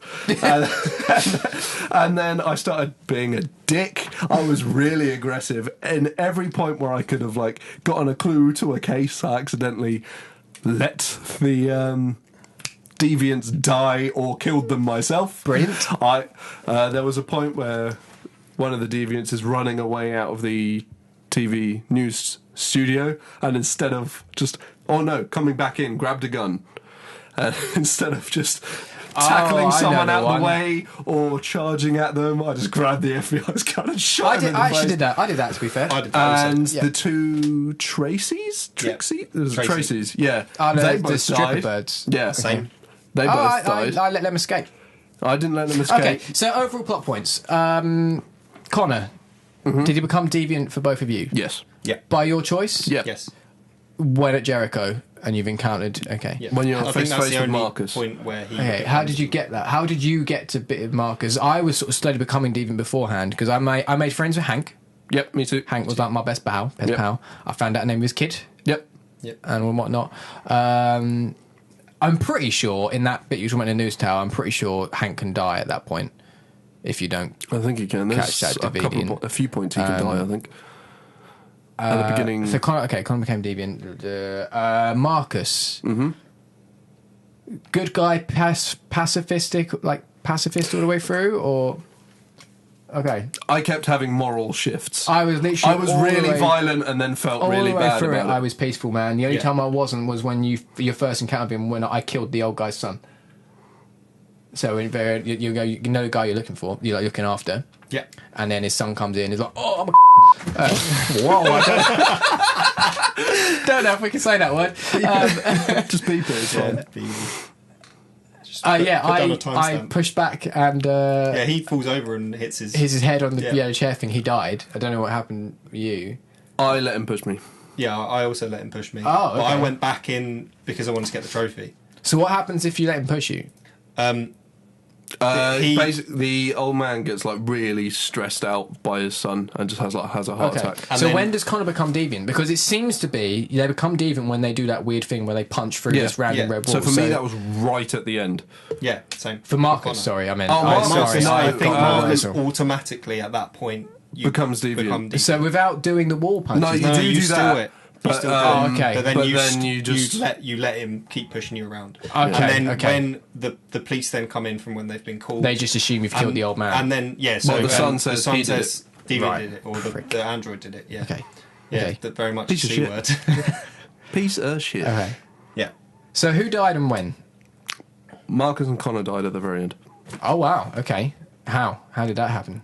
and then I started being a dick. I was really aggressive, and every point where I could have like gotten a clue to a case, I accidentally let the deviants die or killed them myself. Brilliant. There was a point where one of the deviants is running away out of the TV news studio, and instead of just coming back in, grabbed a gun. And instead of just tackling I know someone the out one. the way or charging at them, I just grabbed the FBI's gun and shot him in the I actually face. did that. I did that, to be fair. I did that also. And Yeah. the two Tracy's? Trixie? There's Tracy. Tracy's, yeah. Oh, no, They the both stripper died. birds. Yeah. Same. They both died. I let them escape. I didn't let them escape. Okay, so overall plot points. Connor, did he become deviant for both of you? Yes. Yeah. By your choice? Yeah. Yes. When at Jericho, and you've encountered... Okay. Yeah. When you're I think face to that's face the with only Marcus. point where he. Okay, how did you get that? How did you get to bit of Marcus? I was sort of slowly becoming deviant beforehand, because I made friends with Hank. Yep, me too. Hank was like my best pal. Yep. I found out the name of his kid. Yep. Yep. And whatnot. I'm pretty sure in that bit you were talking about in the news tower, I'm pretty sure Hank can die at that point if you don't. I think he can. There's Catch that a few points he can die, I think. At the beginning. So Connor became deviant. Marcus, good guy, pacifist all the way through, or okay. I kept having moral shifts. I was literally. I was all the really way- violent and then felt All really the way bad through it, about I it. was peaceful, man. The only Yeah. time I wasn't was when your first encounter with him when I killed the old guy's son. So you know the guy you're looking for, you're like looking after, Yeah. and then his son comes in. He's like, "Oh, I'm a." Whoa! I don't know if we can say that word. Just beep it, it's fine. Put down a I timestamp. pushed back and Yeah, he falls over and hits his. his head on the Yeah. chair thing. He died. I don't know what happened with you. I let him push me. Yeah, I also let him push me. Oh, But I okay. went back in because I wanted to get the trophy. So what happens if you let him push you? Basically, the old man gets like really stressed out by his son and just has a heart attack. And so when does Connor become deviant? Because it seems to be they become deviant when they do that weird thing where they punch through this random red wall. So for me, that was right at the end. Yeah, same. For Marcus, sorry, I meant. Marcus, sorry. I think Marcus automatically at that point becomes deviant. So without doing the wall punches, no, you do that. Do it. But, okay. But then, you let him keep pushing you around. Okay. And then when the police then come in from when they've been called, they just assume you've killed the old man. And then so the son says he did it. Deviant did it, or the android did it. Yeah. Okay. Yeah. Okay. That very much Piece of C shit. word. Piece of shit. Okay. Yeah. So who died and when? Marcus and Connor died at the very end. Oh wow. Okay. How did that happen?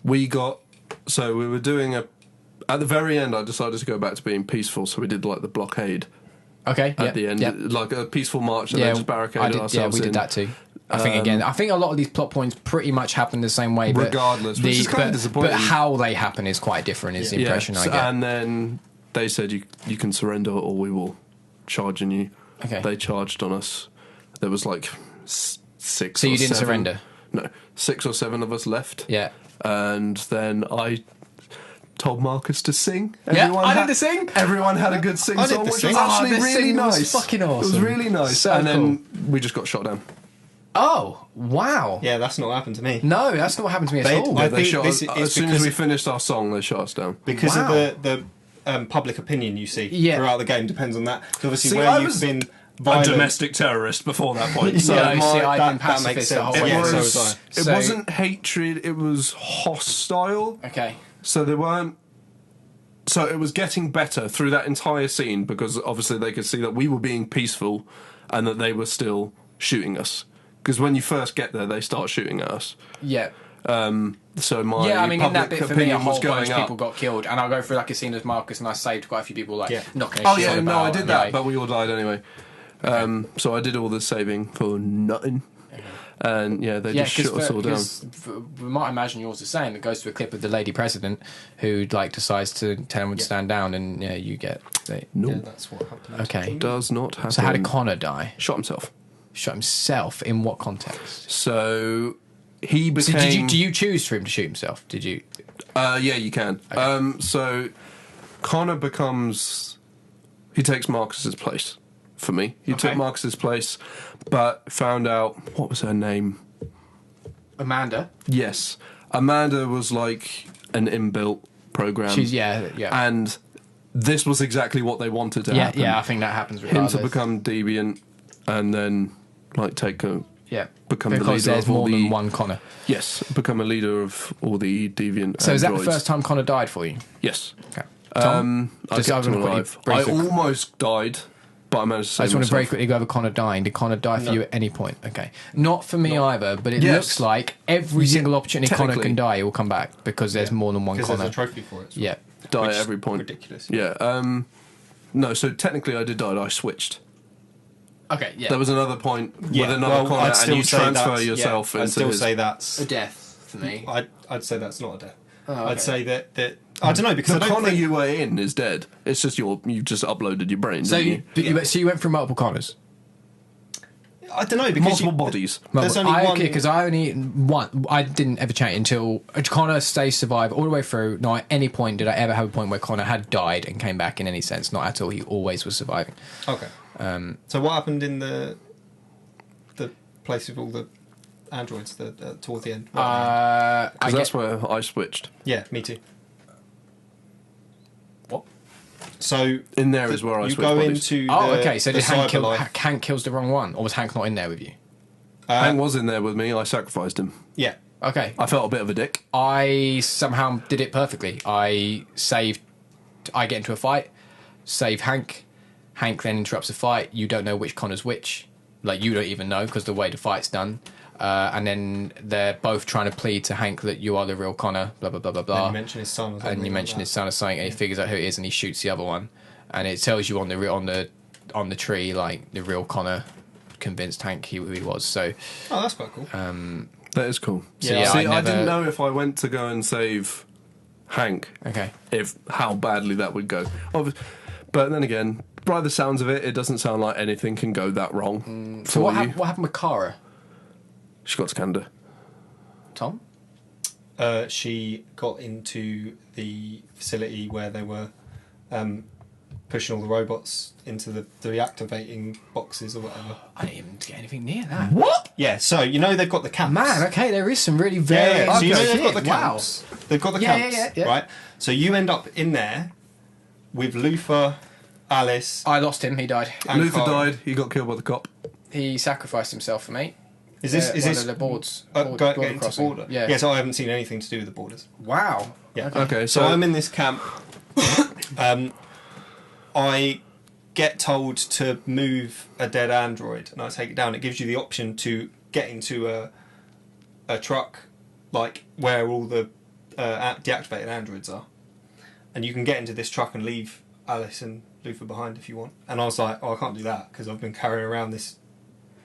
We were doing at the very end, I decided to go back to being peaceful, so we did like the blockade Okay. at the end, like a peaceful march, and then just barricaded ourselves Yeah, we did that too. I think a lot of these plot points pretty much happen the same way, but regardless, which is kind of disappointing. But how they happen is quite different. Is the impression I get. And then they said you can surrender or we will charge on you. Okay. They charged on us. There was like 6. So you didn't 7. surrender? No, 6 or 7 of us left. Yeah. And then I told Marcus to sing. I did the sing. Everyone had a good sing song, which was actually really nice. Was fucking awesome. It was really nice. So and then we just got shot down. Oh wow! Yeah, that's not what happened to me. No, that's not what happened to me at all. I They think shot this us, is as soon as we finished our song, they shot us down. Because of the public opinion you see throughout the game depends on that. So obviously, you've been violent, a domestic terrorist before that point. So I've been that pacifist makes the whole sense. way. Yeah, It wasn't hatred; it was hostile. Okay. So they weren't. So it was getting better through that entire scene because obviously they could see that we were being peaceful and that they were still shooting us. Because when you first get there, they start shooting at us. Yeah. So my in that bit for me, a whole bunch of up. people got killed, and I'll go through like a scene as Marcus, and I saved quite a few people. Like, not going to. Oh yeah, no, I did that, but we all died anyway. So I did all the saving for nothing. And they just shut us all down. We might imagine yours the same. It goes to a clip of the lady president who decides to tell him to stand down, and you get. No, that's what happened. Okay, does not happen. So how did Connor die? Shot himself. Shot himself in what context? So he became. So do you choose for him to shoot himself? Did you? Yeah, you can. Okay. So Connor becomes. He takes Marcus's place. For me, he took Marcus's place, but found out what was her name. Amanda. Yes, Amanda was like an inbuilt program. She's and this was exactly what they wanted to happen. Yeah, I think that happens. Regardless. Him to become deviant, and then become because the leader there's of all more than one Connor. Yes, become a leader of all the deviant. So androids. is that the first time Connor died for you? Yes. Okay. Tom, I kept him alive. I quickly. almost died. But I managed to save I just want to myself. very quickly go over Connor dying. Did Connor die for you at any point? Okay. Not for me either, but it looks like every single opportunity Connor can die, he will come back because there's more than one Connor. Because there's a trophy for it. Yeah. Die at every point. Ridiculous. Yeah. No, so technically I did die. I switched. Okay, yeah. There was another point with another Connor and you transfer yourself into I'd still his... say that's... a death for me. I'd say that's not a death. Oh, okay. I'd say that I don't know, because the Connor you were in is dead. It's just you just uploaded your brain, so didn't you? So you went through multiple Connors? I don't know, because multiple bodies. There's only one. Okay, because I only one. I didn't ever change until Connor stays survive all the way through. Not at any point did I ever have a point where Connor had died and came back in any sense. Not at all. He always was surviving. Okay. So what happened in the place with all the androids toward the end? Because that's where I switched. Yeah, me too. What? So in there is where I switched go bodies. into. Okay. So did Hank kills the wrong one, or was Hank not in there with you? Hank was in there with me. I sacrificed him. Yeah. Okay. I felt a bit of a dick. I somehow did it perfectly. I get into a fight, save Hank. Hank then interrupts the fight. You don't know which Connor's which. Like, you don't even know because the way the fight's done. And then they're both trying to plead to Hank that you are the real Connor, blah, blah, blah, blah, blah. And you mention his son. And you mention his son or something, and he figures out who it is, and he shoots the other one. And it tells you on the tree, like, the real Connor convinced Hank who he was. So, that's quite cool. That is cool. Yeah. See, I didn't know if I went to go and save Hank, if how badly that would go. But then again, by the sounds of it, it doesn't sound like anything can go that wrong. So what happened with Kara? She got to Canada. Tom? She got into the facility where they were pushing all the robots into the reactivating boxes or whatever. I didn't even get anything near that. What? Yeah, so you know they've got the camps. Man, okay, there is some really Yeah, very... so you know Okay. they've got the Wow. camps. They've got the Yeah, camps, yeah. right? So you end up in there with Luther, Alice, I lost him, he died. and Luther Cara. died. He got killed by the cop. He sacrificed himself for me. Is this One of the boards? going into crossing. border? Yeah. So I haven't seen anything to do with the borders. Wow. Yeah. Okay, So I'm in this camp. I get told to move a dead android, and I take it down. It gives you the option to get into a truck, like where all the deactivated androids are, and you can get into this truck and leave Alice and Luther behind if you want. And I was like, oh, I can't do that because I've been carrying around this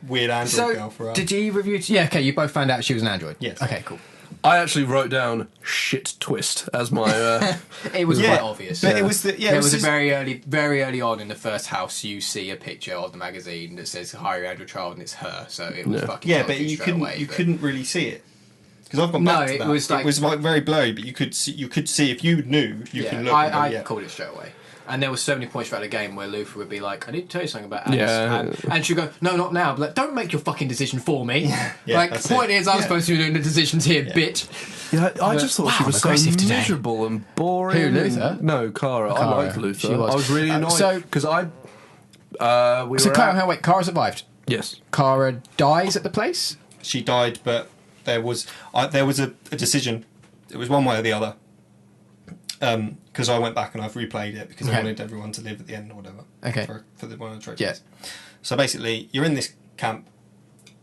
weird android girl for. Did you review? Yeah. Okay. You both found out she was an android. Yes. Okay. Cool. I actually wrote down shit twist as my. It was Yeah, quite obvious. but it was the It was just- very early on in the first house. You see a picture of the magazine that says "Hire Andrew Child" and it's her. So it was fucking. Yeah, told but you straight couldn't away, you but- couldn't really see it because I've gone No, back to it that. was it was like very blurry, but you could see if you knew you Yeah, can look. and go, I yeah. called it straight away. And there were so many points throughout the game where Luther would be like, I need to tell you something about Alice. Yeah. And she'd go, no, not now. But like, don't make your fucking decision for me. Yeah, like, that's the point it. is, I'm supposed to be doing the decisions here, bitch. Yeah, I just thought she Wow, was so aggressive today. miserable and boring. Who, Luther? No, Cara. I Cara. liked Luther. She was. I was really annoyed so- because we So, were Cara, wait, Cara survived. Yes. Cara dies at the place? She died, but there was a decision. It was one way or the other. Because I went back and I've replayed it because I Okay. wanted everyone to live at the end or whatever. Okay. For one of the trophies. Yes. So basically, you're in this camp.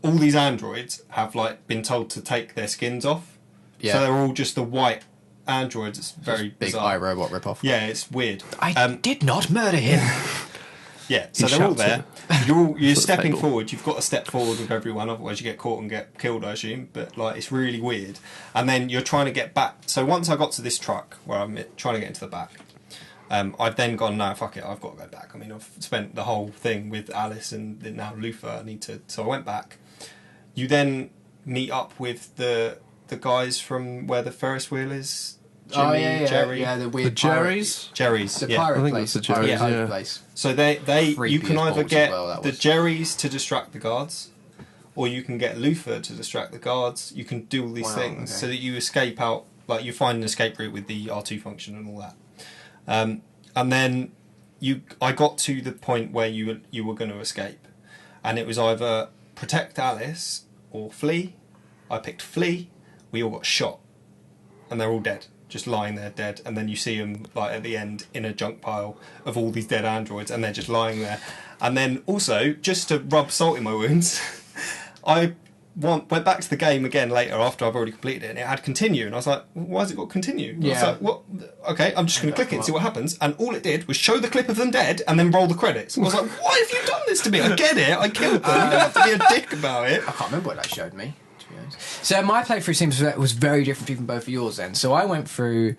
All these androids have like been told to take their skins off. Yeah. So they're all just the white androids. It's very Big bizarre. iRobot ripoff. Yeah, it's weird. I did not murder him. Yeah, so He they're all shouts there. it. You're the stepping table. forward. You've got to step forward with everyone, otherwise you get caught and get killed, I assume. But like, it's really weird. And then you're trying to get back. So once I got to this truck where I'm trying to get into the back, I've then gone, no, fuck it, I've got to go back. I mean, I've spent the whole thing with Alice and now Luther. I need to. So I went back. You then meet up with the guys from where the Ferris wheel is. Jimmy, Jerry, Yeah, the The weird pirate- Jerry's. Jerry's. The yeah. pirate I think place. it's the pirate Jerry's, pirate yeah. place. So they Creepy you can as either balls as get well, that the was. Jerrys to distract the guards, or you can get Luther to distract the guards. You can do all these Wow, things okay. so that you escape out, like you find an escape route with the R2 function and all that. And then I got to the point where you were going to escape, and it was either protect Alice or flee. I picked flee. We all got shot, and they're all dead. Just lying there dead, and then you see them like at the end in a junk pile of all these dead androids, and they're just lying there. And then also, just to rub salt in my wounds, I went back to the game again later after I've already completed it, and it had continue, and I was like, why has it got continue? And I was Yeah. like, what? Okay, I'm just going to click it and see what happens. And all it did was show the clip of them dead and then roll the credits. I was like, why have you done this to me? I get it, I killed them. You don't have to be a dick about it. I can't remember what that showed me, to be honest. So my playthrough seems was very different from both of yours then. So I went through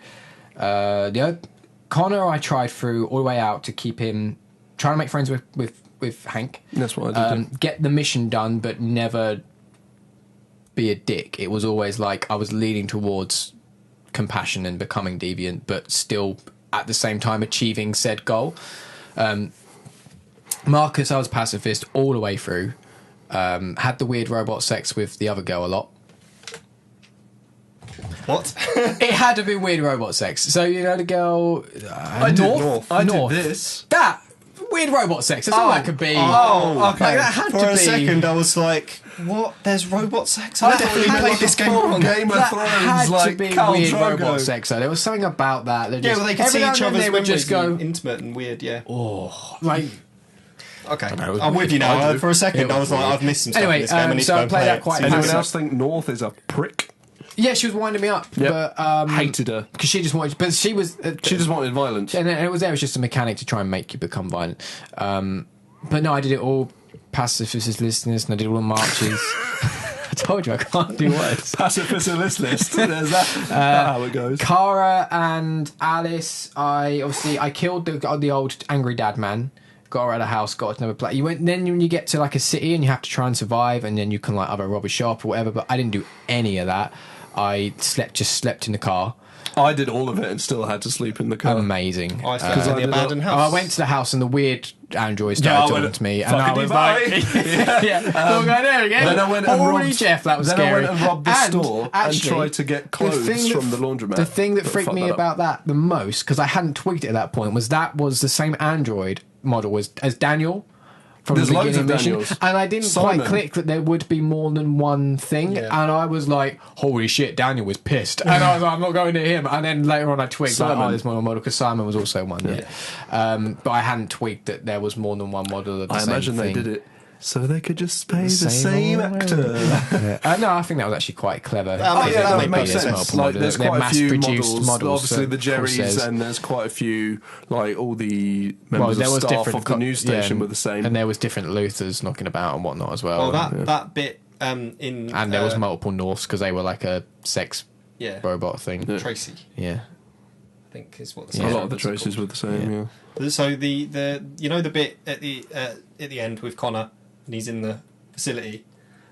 Connor. I tried through all the way out to keep him trying to make friends with Hank. That's what I did. Get the mission done, but never be a dick. It was always like I was leaning towards compassion and becoming deviant, but still at the same time achieving said goal. Marcus, I was pacifist all the way through. Had the weird robot sex with the other girl a lot. What? It had to be weird robot sex. So you know the girl I did North. I North. did this. That weird robot sex. That's all that could be. Oh, okay. Like, that had For to a be. second, I was like, "What? There's robot sex? I definitely had played like this a game full wrong." Game of That Thrones, had like to be Khal weird Drogo. robot sex. So there was something about that. That Yeah, just, well, they could every see now each and then other's they would memories just go, and intimate and weird. Yeah. oh, like. Okay, know, it was I'm with weird. you now. I do. For a second, It I was was like, weird. I've missed some stuff Anyway, in this game. I need so to go I and played play that it. quite See Anyone what's passive. else think North is a prick? Yeah, she was winding me up, Yep. but Hated her. because she just wanted. But she was. She just wanted violence. And it was there. It was just a mechanic to try and make you become violent. But no, I did it all pacifist listeners, and I did all the marches. I told you I can't do words. Pacifist list. There's that. That's how it goes. Cara and Alice. I killed the old angry dad man. got out of the house, got to another place. Then when you get to like a city and you have to try and survive, and then you can like either rob a shop or whatever. But I didn't do any of that. I just slept in the car. I did all of it and still had to sleep in the car. Amazing. I slept in the abandoned house. I went to the house and the weird android started talking to me, and I was like, we'll go there again. Then I went and Holy robbed, Jeff, that was then scary. I went and robbed the store actually, and tried to get clothes from the laundromat. The thing that But freaked fuck me that up. about that the most, because I hadn't tweaked it at that point, was the same android model as Daniel. From There's the loads beginning of mission, Daniels. and I didn't Simon. quite click that there would be more than one thing, and I was like, "Holy shit!" Daniel was pissed, and I was like, "I'm not going to him." And then later on, I tweaked, like, Simon. "Oh, there's more than one model," because Simon was also one. Yeah, but I hadn't tweaked that there was more than one model of the I same imagine thing. they did it so they could just pay the Same same old actor. No, I think that was actually quite clever. that makes There's sense. multiple Like, models. there's They're quite a few mass-produced models. Obviously, that the Paul Jerrys, says. and there's quite a few, like all the members of staff of the news station were the same. and there was different Luthers knocking about and whatnot as well. Well, that bit in and there was multiple Norths because they were like a sex yeah robot thing. Yeah. Tracy, I think is what the A lot of the Traces were the same. Yeah. So the the bit at the end with Connor and he's in the facility,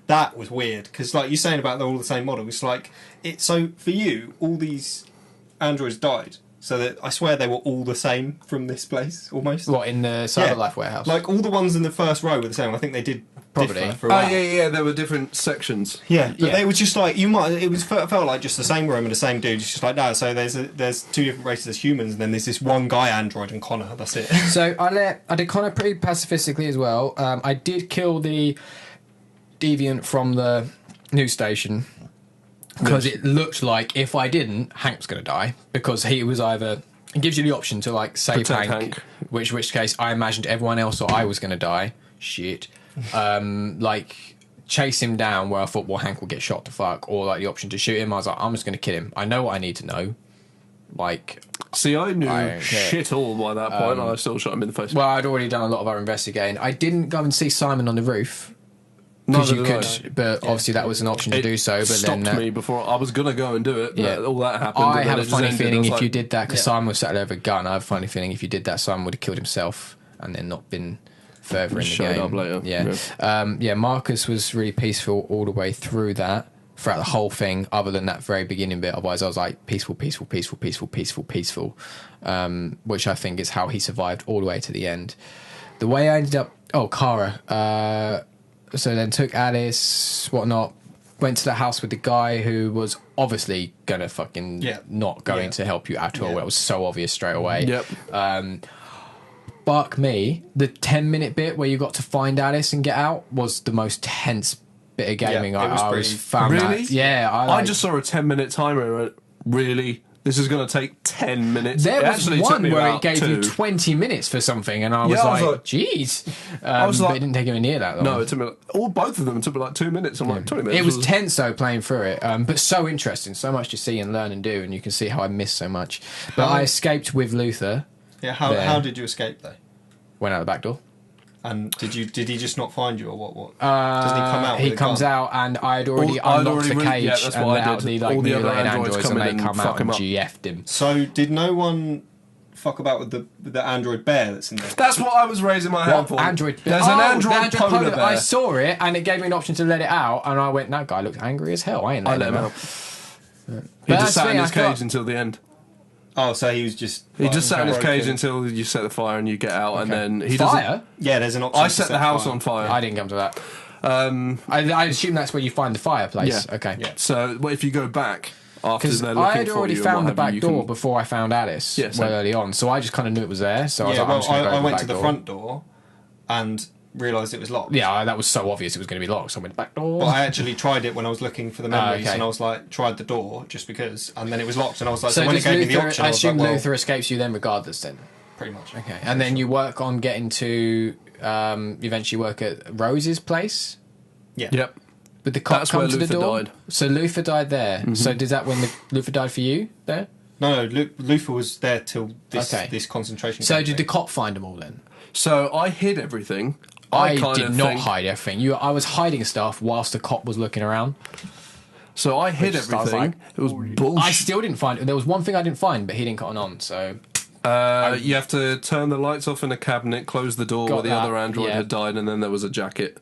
that was weird because like you're saying about they're all the same model. It's like so for you all these androids died. So that I swear they were all the same from this place almost. What in the Cyberlife warehouse? Like all the ones in the first row were the same. I think they did Probably. differ for a while. yeah. There were different sections. Yeah, but they were just like felt like just the same room and the same dude. It's just like no. So there's two different races as humans, and then there's this one guy android and Connor. That's it. So I did Connor pretty pacifistically as well. I did kill the deviant from the news station because it looked like if I didn't, Hank was going to die because he was either. It gives you the option to like save Hank, which case I imagined everyone else or I was going to die. Shit. Like chase him down where I thought, well, Hank will get shot to fuck, or like the option to shoot him. I was like, I'm just going to kill him. I know what I need to know. Like, see, I knew shit all by that point, and I still shot him in the face. Well, I'd already done a lot of our investigating. I didn't go and see Simon on the roof. Because you could, but obviously that was an option to do so. But stopped then me before I was gonna go and do it. But all that happened. I have a funny feeling if you did that, because Simon was sat there with a gun. I have a funny feeling if you did that, Simon would have killed himself and then not been further in the game. Up later. Yeah. Marcus was really peaceful all the way through that, throughout the whole thing. Other than that very beginning bit, otherwise I was like peaceful, which I think is how he survived all the way to the end. The way I ended up, Kara. So then took Alice, whatnot, went to the house with the guy who was obviously gonna fucking not going to help you at all. It was so obvious straight away. Yep. Fuck me, the 10-minute bit where you got to find Alice and get out was the most tense bit of gaming I was found. Really? I just saw a 10-minute timer and went, really? This is going to take 10 minutes. There was one where it gave you 20 minutes for something, and I was like, "Jeez!" But it didn't take anywhere near that long. No, it took me. Both of them took me like 2 minutes. I'm like 20 minutes. It was tense though playing through it, but so interesting, so much to see and learn and do, and you can see how I missed so much. But I escaped with Luther. Yeah, how did you escape though? Went out the back door. And did he just not find you, or what? Doesn't he come out? He comes out, and I'd already unlocked the cage and let out the all the other mutilated androids and they and come out fuck and him up. GF'd him. So did no one fuck about with the android bear that's in there? That's what I was raising my hand for. Android? There's an android polar bear. I saw it, and it gave me an option to let it out, and I went, that guy looks angry as hell. I ain't letting him out. He just sat in his cage until the end. Oh, so he was just... He just sat in his cage until you set the fire and you get out, and then he Fire? Yeah, there's an option. I set the house on fire. I didn't come to that. I assume that's where you find the fireplace. Yeah. Okay. Yeah. So if you go back after because they're looking I had already for you found the and what have back you, door before I found Alice early on, so I just kind of knew it was there. So I was like, I'm just gonna go I went back to the door. front door and realised it was locked. Yeah, that was so obvious it was going to be locked, so I went back door. But I actually tried it when I was looking for the memories, okay. and I was like, tried the door just because, and then it was locked, and I was like, so when it gave me the Luther, option, I I was assume like, well, Luther escapes you then regardless then? pretty much. Okay, and then you work on getting to, eventually work at Rose's place? Yeah. Yep. But the cop That's come where to the Luther door? died. So Luther died there. Mm-hmm. So does that when Luther died for you there? No, Luther was there till this Okay. this concentration So camp did the thing. cop find them all then? So I hid everything. I kind did of not think- hide everything. I was hiding stuff whilst the cop was looking around. So I hid Which sounds everything. like- It was bullshit. I still didn't find it. There was one thing I didn't find, but he didn't cotton on, so You have to turn the lights off in a cabinet, close the door Got where the that, other android yeah. had died, and then there was a jacket.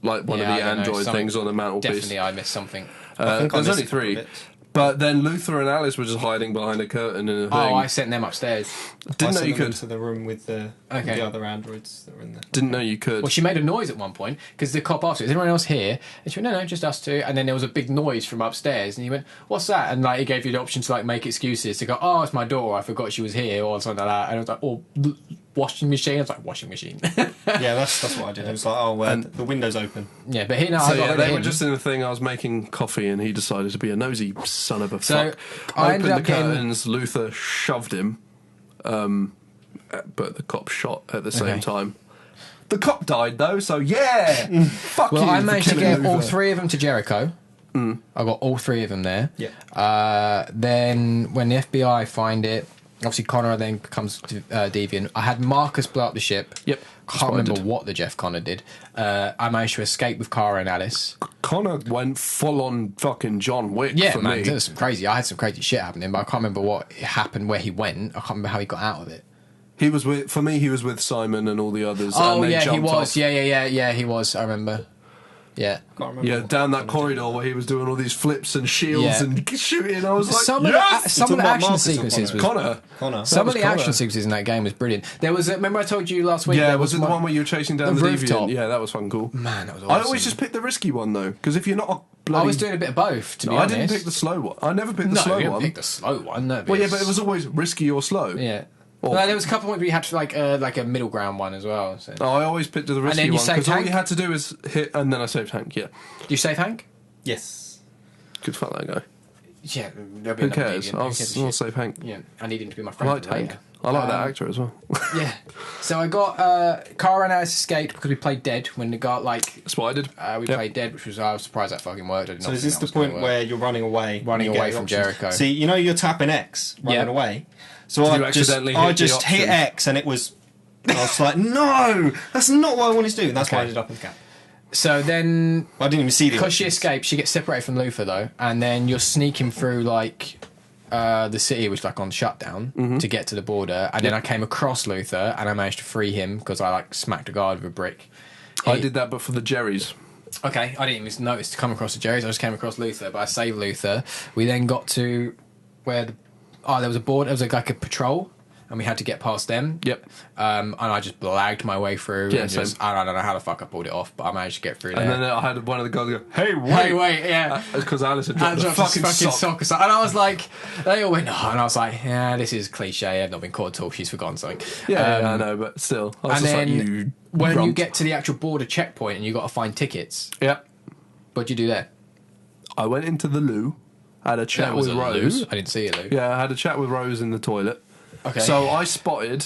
Like one of the I don't know, android things on the mantelpiece. Definitely, I missed something. I think I There's missed only a couple 3. bits. But then Luther and Alice were just hiding behind a curtain in a thing. Oh, I sent them upstairs. Didn't know sent you them could. into the room with the other androids that were in there. Didn't know you could. Well, she made a noise at one point because the cop asked her, "Is anyone else here?" And she went, "No, just us two." And then there was a big noise from upstairs, and he went, "What's that?" And like he gave you the option to like make excuses to go, "Oh, it's my daughter. I forgot she was here," or something like that. And I was like, "Oh, washing machine." I was like, "Washing machine." Yeah, that's what I did. It was like, oh, well, the window's open. Yeah, but here now So I got yeah, rid of they were him. just in the thing. I was making coffee, and he decided to be a nosy son of a So, fuck. I ended Opened the up getting- curtains. Luther shoved him, but the cop shot at the same Okay. time. The cop died though, so yeah. Fuck Well, you. I for managed to killing get all Luther. 3 of them to Jericho. I got all 3 of them there. Yeah. Then when the FBI find it, obviously Connor then becomes deviant. I had Marcus blow up the ship. Yep. Can't remember Spotted. what the Jeff Connor did. I managed to escape with Cara and Alice. Connor went full on fucking John Wick Yeah, for man, me. there was some crazy. I had some crazy shit happening, but I can't remember what happened, where he went. I can't remember how he got out of it. He was with he was with Simon and all the others. Oh and they yeah, he jumped was. off. Yeah, he was. I remember. Yeah. Can't remember. Yeah, down that corridor where he was doing all these flips and shields Yeah. and shooting. I was like, Some yes! of the You're talking about action Marcus or sequences was Connor. some of was the Connor. action sequences in that game was brilliant. There was remember I told you last week. Yeah, there was it the one where you were chasing down the the rooftop. deviant? Yeah, that was fucking cool. Man, that was awesome. I always just pick the risky one though, because if you're not a bloody... I was doing a bit of both. To be I honest, didn't pick the slow one. I never picked the no, slow you didn't one. pick the slow one. No, Well, yeah, but it was always risky or slow. yeah. Or- No, there was a couple of points where you had to like a middle ground one as well. So. No, I always picked the risky then you one saved because all Hank? you had to do is hit, and then I saved Hank. Yeah, Do you save Hank? Yes. good fuck that guy. Yeah. There'll be Who another cares? vegan. I'll, Who gives a I'll shit? save Hank. Yeah, I need him to be my I friend. liked for later. Hank. I like that actor as well. Yeah. So I got Cara and Alice escaped because we played Dead when the guy That's what I did. we Yep. played Dead, which was I was surprised that fucking worked. I did So not is think this that the was gonna point work. where you're running away? Running and you away get from options? Jericho. See, you know you're tapping X, running Yeah. away. So Did you I just, accidentally I hit the just hit option? X and it was... I was like, no! That's not what I wanted to do. And that's why I Okay. ended up in the gap. So then, I didn't even see the because she options. escapes, she gets separated from Luther though, and then you're sneaking through like the city, which is like on shutdown, to get to the border. And then I came across Luther, and I managed to free him because I like smacked a guard with a brick. I He- did that, but for the Jerrys. Okay, I didn't even notice to come across the Jerry's. I just came across Luther, but I saved Luther. We then got to where there was a board. There was like a patrol, and we had to get past them. Yep. And I just blagged my way through. Yeah, and just, I don't know how the fuck I pulled it off, but I managed to get through there. And then I had one of the guys go, "Hey, wait!" Hey, wait, yeah. Because Alice had And dropped the dropped his fucking sock. sock or something. And I was like, they all went, oh, and I was like, yeah, this is cliche. I've not been caught at all. She's forgotten something. Yeah, I know, but still. I was And just then like, you when you runt. get to the actual border checkpoint and you got to find tickets, Yeah. what'd you do there? I went into the loo, had a chat That was with a Rose. Lou. I didn't see it, Lou. Yeah, I had a chat with Rose in the toilet. Okay. So I spotted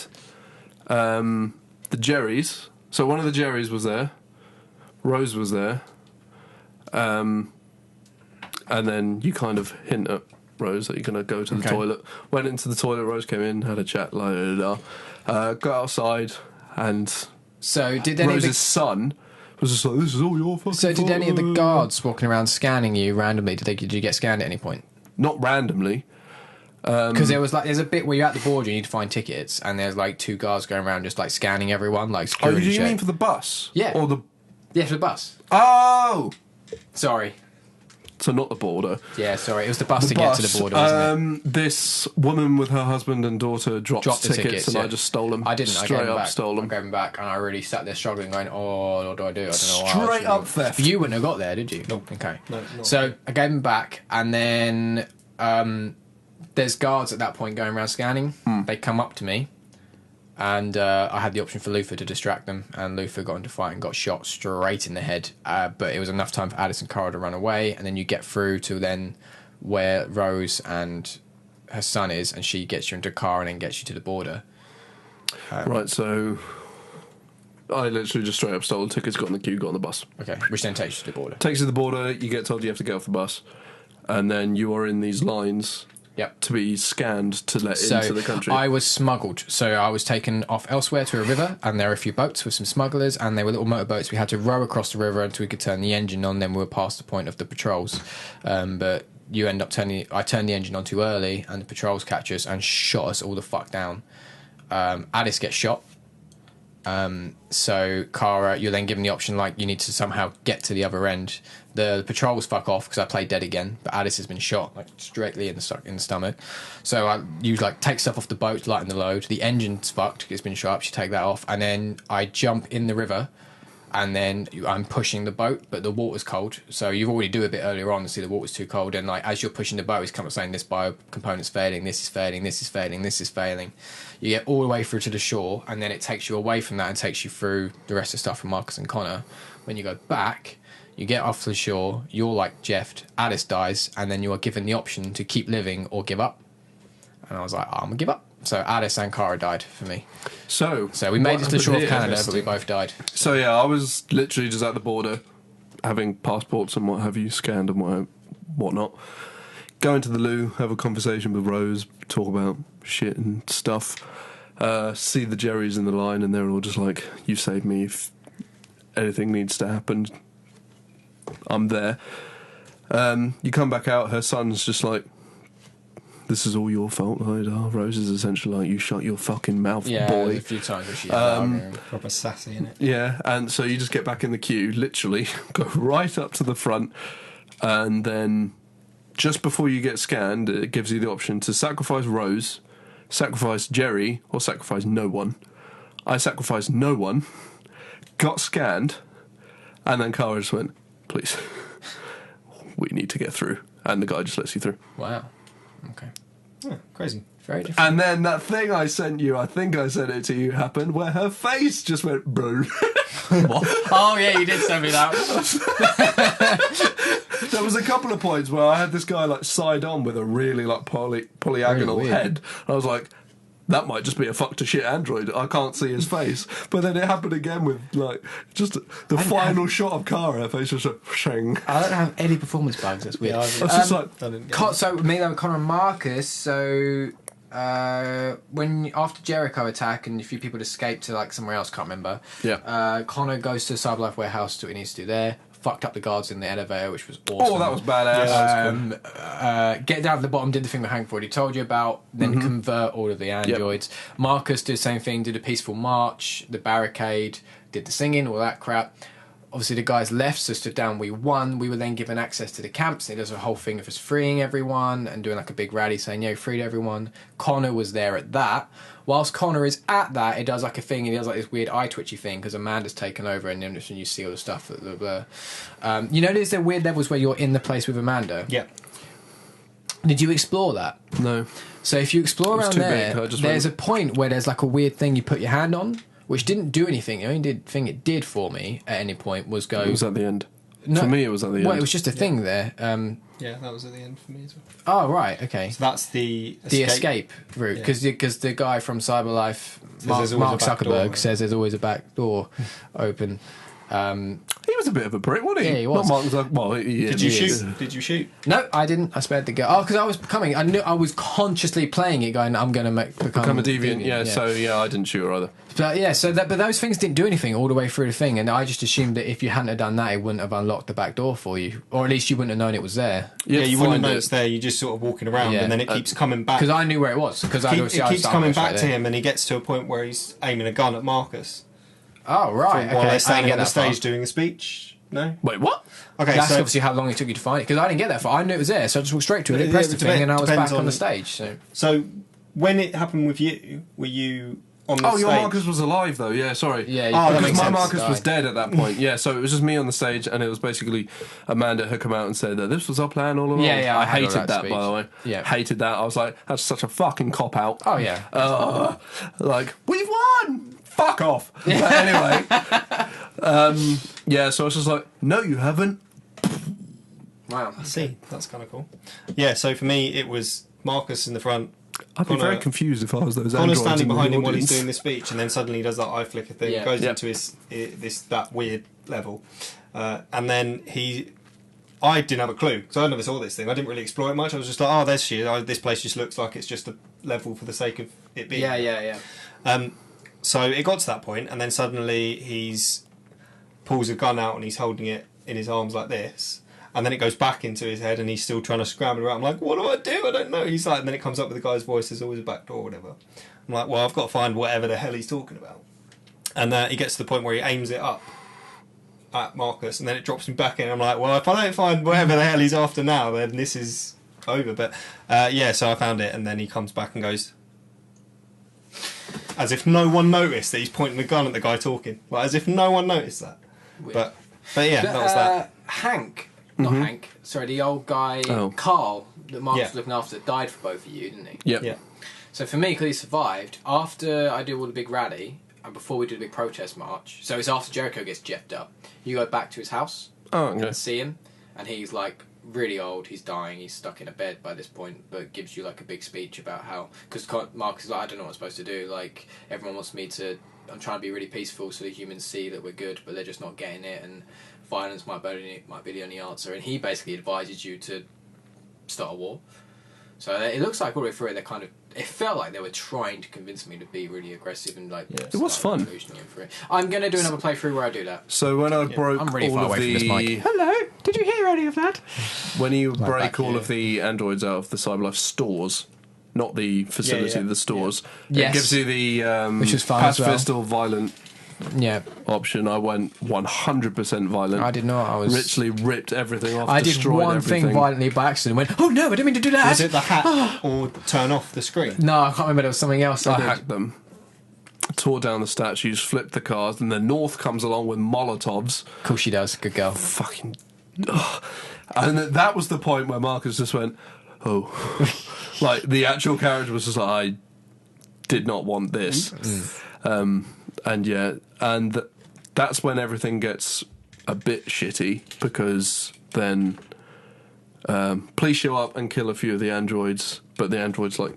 the Jerrys. So one of the Jerrys was there. Rose was there. And then you kind of hint at Rose that you're going to go to the Okay. toilet. Went into the toilet, Rose came in, had a chat, la da da da. Got outside, and So did any of Rose's the, son was just like, "This is all your fucking so did any of the fault." guards walking around scanning you randomly? Did you get scanned at any point? Not randomly. Because there's a bit where you're at the border, you need to find tickets, and there's like 2 guards going around just like scanning everyone, like Oh, do security you check. mean for the bus? Yeah. Or the... Yeah, for the bus. Oh! Sorry. So not the border. Yeah, sorry. It was the bus to Bus, get to the border, wasn't it? This woman with her husband and daughter dropped Dropped the tickets, and yeah. I just stole them. I didn't. I Straight gave them up back. stole I them. gave them back, and I really sat there struggling, going, "Oh, what do I do? I don't know." Why. Straight up theft. You wouldn't have got there, did you? No. Okay. No, not So I gave them back, and then there's guards at that point going around scanning. They come up to me, and I had the option for Luther to distract them, and Luther got into fight and got shot straight in the head. But it was enough time for Alice and Cara to run away, and then you get through to then where Rose and her son is, and she gets you into a car and then gets you to the border. Right, so I literally just straight up stole the tickets, got in the queue, got on the bus. Okay, which then takes you to the border. Takes you to the border, you get told you have to get off the bus, and then you are in these lines Yep. to be scanned to let So into the country. I was smuggled. So I was taken off elsewhere to a river, and there were a few boats with some smugglers, and they were little motorboats. We had to row across the river until we could turn the engine on. Then we were past the point of the patrols. But you end up I turned the engine on too early, and the patrols catch us and shot us all the fuck down. Alice gets shot. So Kara, you're then given the option, like, you need to somehow get to the other end. The patrols fuck off because I played dead again, but Alice has been shot, like, directly in the stomach. So you, like, take stuff off the boat, lighten the load. The engine's fucked, it's been shot up, you take that off, and then I jump in the river, and then I'm pushing the boat, but the water's cold. So you already do a bit earlier on to see the water's too cold, and, like, as you're pushing the boat, it's kind of saying this bio component's failing, this is failing, this is failing, this is failing. You get all the way through to the shore, and then it takes you away from that and takes you through the rest of the stuff from Marcus and Connor. When you go back, you get off the shore, you're like Jeffed, Alice dies, and then you are given the option to keep living or give up. And I was like, I'm going to give up. So Alice and Kara died for me. So we made it to the shore of Canada, but we both died. So yeah, I was literally just at the border, having passports and what have you scanned and whatnot. Go into the loo, have a conversation with Rose, talk about shit and stuff. See the Jerrys in the line, and they're all just like, "You saved me. If anything needs to happen, I'm there." You come back out, her son's just like, "This is all your fault." Like, Rose is essentially like, "You shut your fucking mouth, boy." A few times where she Proper sassy, innit? Yeah, and so you just get back in the queue, literally go right up to the front, and then just before you get scanned, it gives you the option to sacrifice Rose, sacrifice Jerry, or sacrifice no one. I sacrificed no one, got scanned, and then Kara just went, "Please, we need to get through," and the guy just lets you through. Wow. Okay. Yeah, crazy. Very different. And then that thing I sent you, I think I sent it to you, happened where her face just went boom. What? Oh yeah, you did send me that. There was a couple of points where I had this guy like side on with a really like polyagonal Really weird. head. I was like, that might just be a fuck to shit android. I can't see his face. But then it happened again with like just the final shot of Kara. Her face was like, shang. I don't have any performance bugs. That's weird. Yeah, I was just like, So me and Connor and Marcus. So when after Jericho attack and a few people escaped to like somewhere else, can't remember. Yeah. Connor goes to the Cyberlife warehouse to do what he needs to do there. Fucked up the guards in the elevator, which was awesome. oh, that was badass. Yeah, that was cool. Get down to the bottom, did the thing that Hank already told you about, then convert all of the androids. Marcus did the same thing, did a peaceful march, the barricade, did the singing, all that crap. Obviously the guys left, so stood down, we won. We were then given access to the camps, and he does a whole thing of us freeing everyone and doing like a big rally saying, "Yeah, freed everyone." Connor was there at that. Whilst Connor is at that, it does like a thing, and he does like this weird eye twitchy thing because Amanda's taken over, and then you see all the stuff. You know, there's the weird levels where you're in the place with Amanda. Yeah. Did you explore that? No. So if you explore around too there, big, there's a point where there's like a weird thing you put your hand on, which didn't do anything. The only thing it did for me at any point was go. It was at the end. No, for me, it was at the end. Well, it was just a thing there. Yeah, that was at the end for me as well. Oh, right, okay. So that's the Escape route, because the guy from Cyberlife, there's always Mark a back Zuckerberg, door. says there's always a back door open. He was a bit of a prick, wasn't he? Yeah, he was. Not Mark Zuck- well, he Did you he is. shoot? Did you shoot? No, I didn't. I spared the girl. Oh, because I was becoming. I knew I was consciously playing it, going, "I'm going to become a deviant? Yeah, so yeah, I didn't shoot her either. But yeah, but those things didn't do anything all the way through the thing, and I just assumed that if you hadn't have done that, it wouldn't have unlocked the back door for you, or at least you wouldn't have known it was there. Yeah, you wouldn't have find it. noticed there. You're just sort of walking around, Yeah. and then it keeps coming back. Because I knew where it was. Because It keeps coming back to him, and he gets to a point where he's aiming a gun at Marcus. Oh right, While okay. they're standing on the that far. stage doing a speech. No. Wait, what? Okay, That's so obviously how long it took you to find it, because I didn't get that far. I knew it was there, so I just walked straight to it, Yeah, pressed the it thing, and I was back depends on on- the stage. So when it happened with you, were you on the Oh, stage? your Marcus was alive though. Yeah, sorry. Yeah, Oh, that because makes my sense. Marcus was Died. dead at that point. Yeah, so it was just me on the stage, and it was basically Amanda had come out and said that this was our plan all along. Yeah, I I had all hated that that, speech. by the way. Yeah. Hated that. I was like, that's such a fucking cop out. Oh yeah. Like, we've won! Fuck off! But anyway, yeah, so I was just like, no, you haven't. Wow. I see. That's kind of cool. Yeah. So for me, it was Marcus in the front. I'd be Connor- very confused if I was those Connor's androids standing in the behind him while he's audience. doing the speech, and then suddenly he does that eye flicker thing, Yeah. goes Yeah. into that weird level, and then I didn't have a clue because I never saw this thing. I didn't really explore it much. I was just like, oh, there's she. Oh, this place just looks like it's just a level for the sake of it being. Yeah. So it got to that point, and then suddenly pulls a gun out and he's holding it in his arms like this, And then it goes back into his head, and he's still trying to scramble around. I'm like, what do I do? I don't know. He's like, and then it comes up with the guy's voice. There's always a back door or whatever. I'm like, well, I've got to find whatever the hell he's talking about. And he gets to the point where he aims it up at Marcus, and then it drops him back in. I'm like, well, if I don't find whatever the hell he's after now, then this is over. But so I found it, and then he comes back and goes, as if no one noticed that he's pointing the gun at the guy talking. Like, as if no one noticed that. Weird. But yeah, that was that. Hank, not Hank, sorry, the old guy, Carl, that Mark was looking after, died for both of you, didn't he? Yep. Yeah. So for me, because he survived, after I do all the big rally, and before we do the big protest march, so it's after Jericho gets jepped up, you go back to his house and see him, and he's like really old, he's dying, he's stuck in a bed by this point, but gives you like a big speech about how, because Marcus is like, I don't know what I'm supposed to do, like everyone wants me to, I'm trying to be really peaceful so the humans see that we're good, but they're just not getting it, and violence might be the only answer, and he basically advises you to start a war. So it looks like all the way through it, it felt like they were trying to convince me to be really aggressive and like. Yeah. It was fun. I'm going to do another playthrough where I do that. So when I broke I'm really all far of away from the, this mic. Hello, did you hear any of that? When you Right break back all here. of the androids out of the Cyberlife stores, not the facility, the stores, Yes. it gives you the Which is fun as well. pacifist or violent Yeah, option. I went 100% violent. I did not. I was literally ripped everything off. I did destroyed one everything. thing violently by accident. And went, oh no, I didn't mean to do that. Was it the hat or turn off the screen? No, I can't remember. There was something else. I I did. hacked them, tore down the statues, flipped the cars, and the North comes along with Molotovs. Of course she does. Good girl. Fucking. Ugh. And that was the point where Marcus just went, oh. Like, the actual character was just like, I did not want this. And that's when everything gets a bit shitty, because then police show up and kill a few of the androids, but the androids like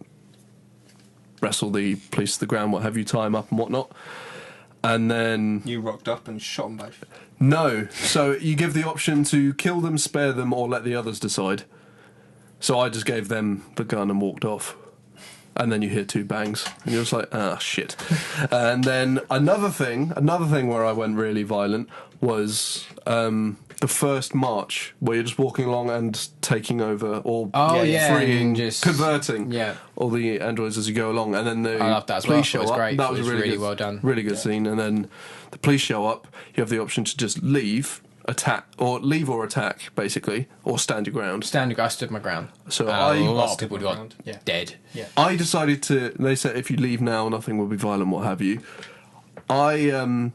wrestle the police to the ground, what have you, tie 'em up and whatnot. And then You rocked up and shot them both. no, so you give the option to kill them, spare them, or let the others decide. So I just gave them the gun and walked off. And then you hear 2 bangs, and you're just like, ah, shit. And then another thing where I went really violent was the first march, where you're just walking along and taking over, or freeing, just converting all the androids as you go along. And then the I loved that as well. police show It was up. great. That It was a really good, well done. really good scene. And then the police show up. You have the option to just leave, attack, or leave or attack, basically, or stand your ground. I stood my ground. So A lot of people got dead. Yeah. I decided to. They said if you leave now, nothing will be violent, what have you. I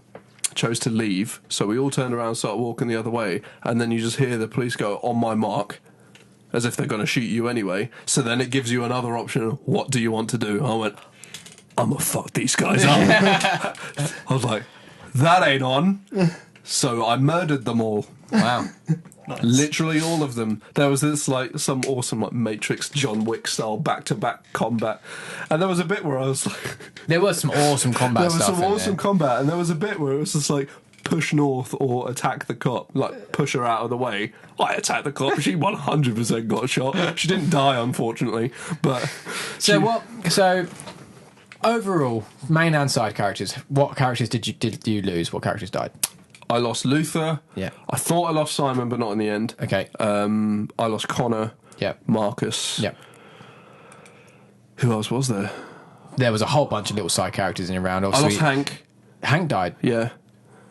chose to leave, so we all turned around and started walking the other way, and then you just hear the police go, on my mark, as if they're going to shoot you anyway. So then it gives you another option. What do you want to do? I went, I'm going to fuck these guys up. I was like, that ain't on. So I murdered them all. Wow. Nice. Literally all of them. There was this like some awesome like Matrix John Wick style back-to-back combat, and there was a bit where I was like, There was some awesome combat there was stuff some in awesome there. combat, and there was a bit where it was just like push north or attack the cop, like push her out of the way. I attacked the cop. She 100% got shot. She didn't die, unfortunately, but So overall, main and side characters. What characters did you lose? What characters died? I lost Luther. Yeah. I thought I lost Simon, but not in the end. Okay. I lost Connor. Yeah. Marcus. Yeah. Who else was there? There was a whole bunch of little side characters in around. I Obviously, lost Hank. Hank died. Yeah.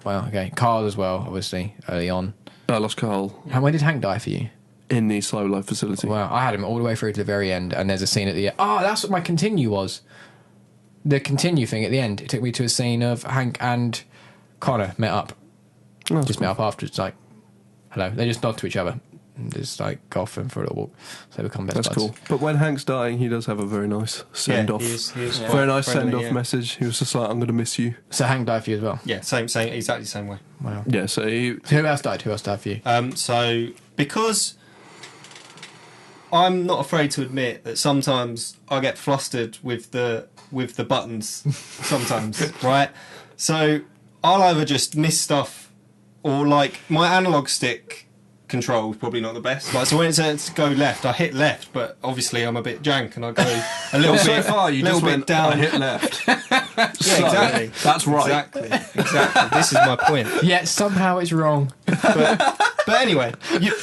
Wow. Okay. Carl as well. Obviously, early on. I lost Carl When did Hank die for you? in the Slow Life facility. Wow. I had him all the way through to the very end, and there's a scene at the end. Oh, that's what my continue was. The continue thing at the end. It took me to a scene of Hank and Connor met up. Oh, Just met up afterwards, like, hello. They just nod to each other and just like go off and for a little walk. So they become best That's buds. cool. But when Hank's dying, he does have a very nice send off. He is Very nice friendly, send off message. He was just like, I'm going to miss you. So Hank died for you as well. Yeah, same, exactly the same way. Wow. Yeah, so he. Who else died? Who else died for you? So because I'm not afraid to admit that sometimes I get flustered with the buttons. Sometimes, right? So I'll either just miss stuff, or like my analog stick control is probably not the best. Like, so when it says go left, I hit left, but obviously I'm a bit jank and I go a little bit. So far, you little just bit went down. I hit left. Yeah, exactly. That's right. Exactly. This is my point. Yet somehow it's wrong. But anyway,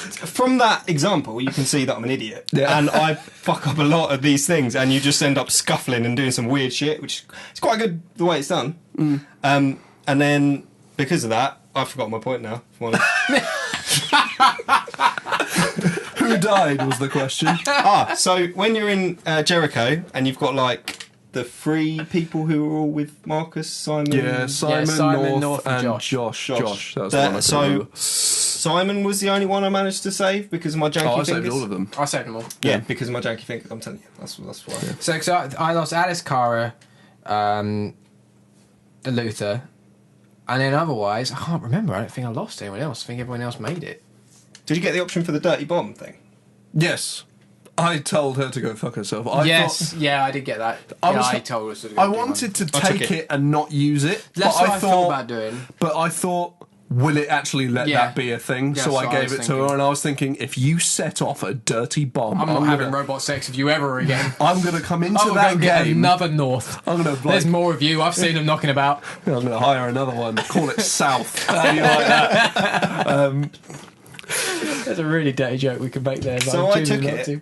from that example, you can see that I'm an idiot, and I fuck up a lot of these things, and you just end up scuffling and doing some weird shit, which is quite good the way it's done. And then because of that, I've forgotten my point now. If I'm honest. Who died was the question. So when you're in Jericho and you've got like the 3 people who are all with Marcus, Simon, Simon, North and Josh. Josh. That was the one I So remember. Simon was the only one I managed to save because of my janky I fingers. saved all of them. I saved them all. Yeah, because of my janky fingers. I'm telling you, that's why. Yeah. So, cause I lost Alice, Cara, the Luther, and then otherwise, I can't remember. I don't think I lost anyone else. I think everyone else made it. Did you get the option for the dirty bomb thing? Yes. I told her to go fuck herself. I did get that. I told us to go I do wanted to I took take it and not use it. That's but what I thought about doing. But I thought, will it actually let Yeah. that be a thing? Yeah, so that's I what I gave was it to her, thinking. and I was thinking, if you set off a dirty bomb, I'm not having robot sex with you ever again. I'm going to come into I'll that go get game. another North. I'm going to There's more of you. I've seen them knocking about. I'm going to hire another one. Call it South. How do you like that? That's a really dirty joke we could make there. But So I'm I choosing took not it, to.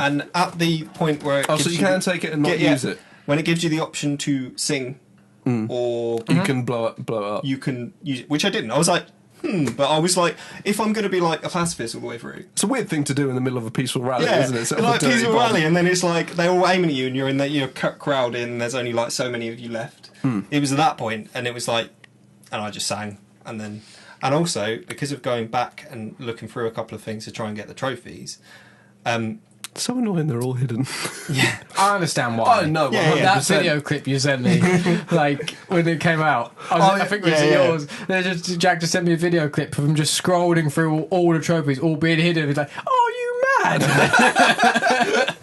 and at the point where it Oh, gives so you can take it and not use it. when it gives you the option to sing, or You can blow it up. you can use it, which I didn't. I was like, but I was like, if I'm going to be like a pacifist all the way through, It's a weird thing to do in the middle of a peaceful rally, yeah, isn't it? Set like off a dirty peaceful bomb. rally, and then it's like they're all aiming at you, and you're in that crowd in. And there's only like so many of you left. It was at that point, and it was like, and I just sang, and also because of going back and looking through a couple of things to try and get the trophies. So annoying, they're all hidden. Yeah, I understand why. Oh, no, Yeah, 100%. That video clip you sent me, like when it came out, I think it was yours. Jack just sent me a video clip of him just scrolling through all the trophies, all being hidden. He's like, "Oh, you mad?"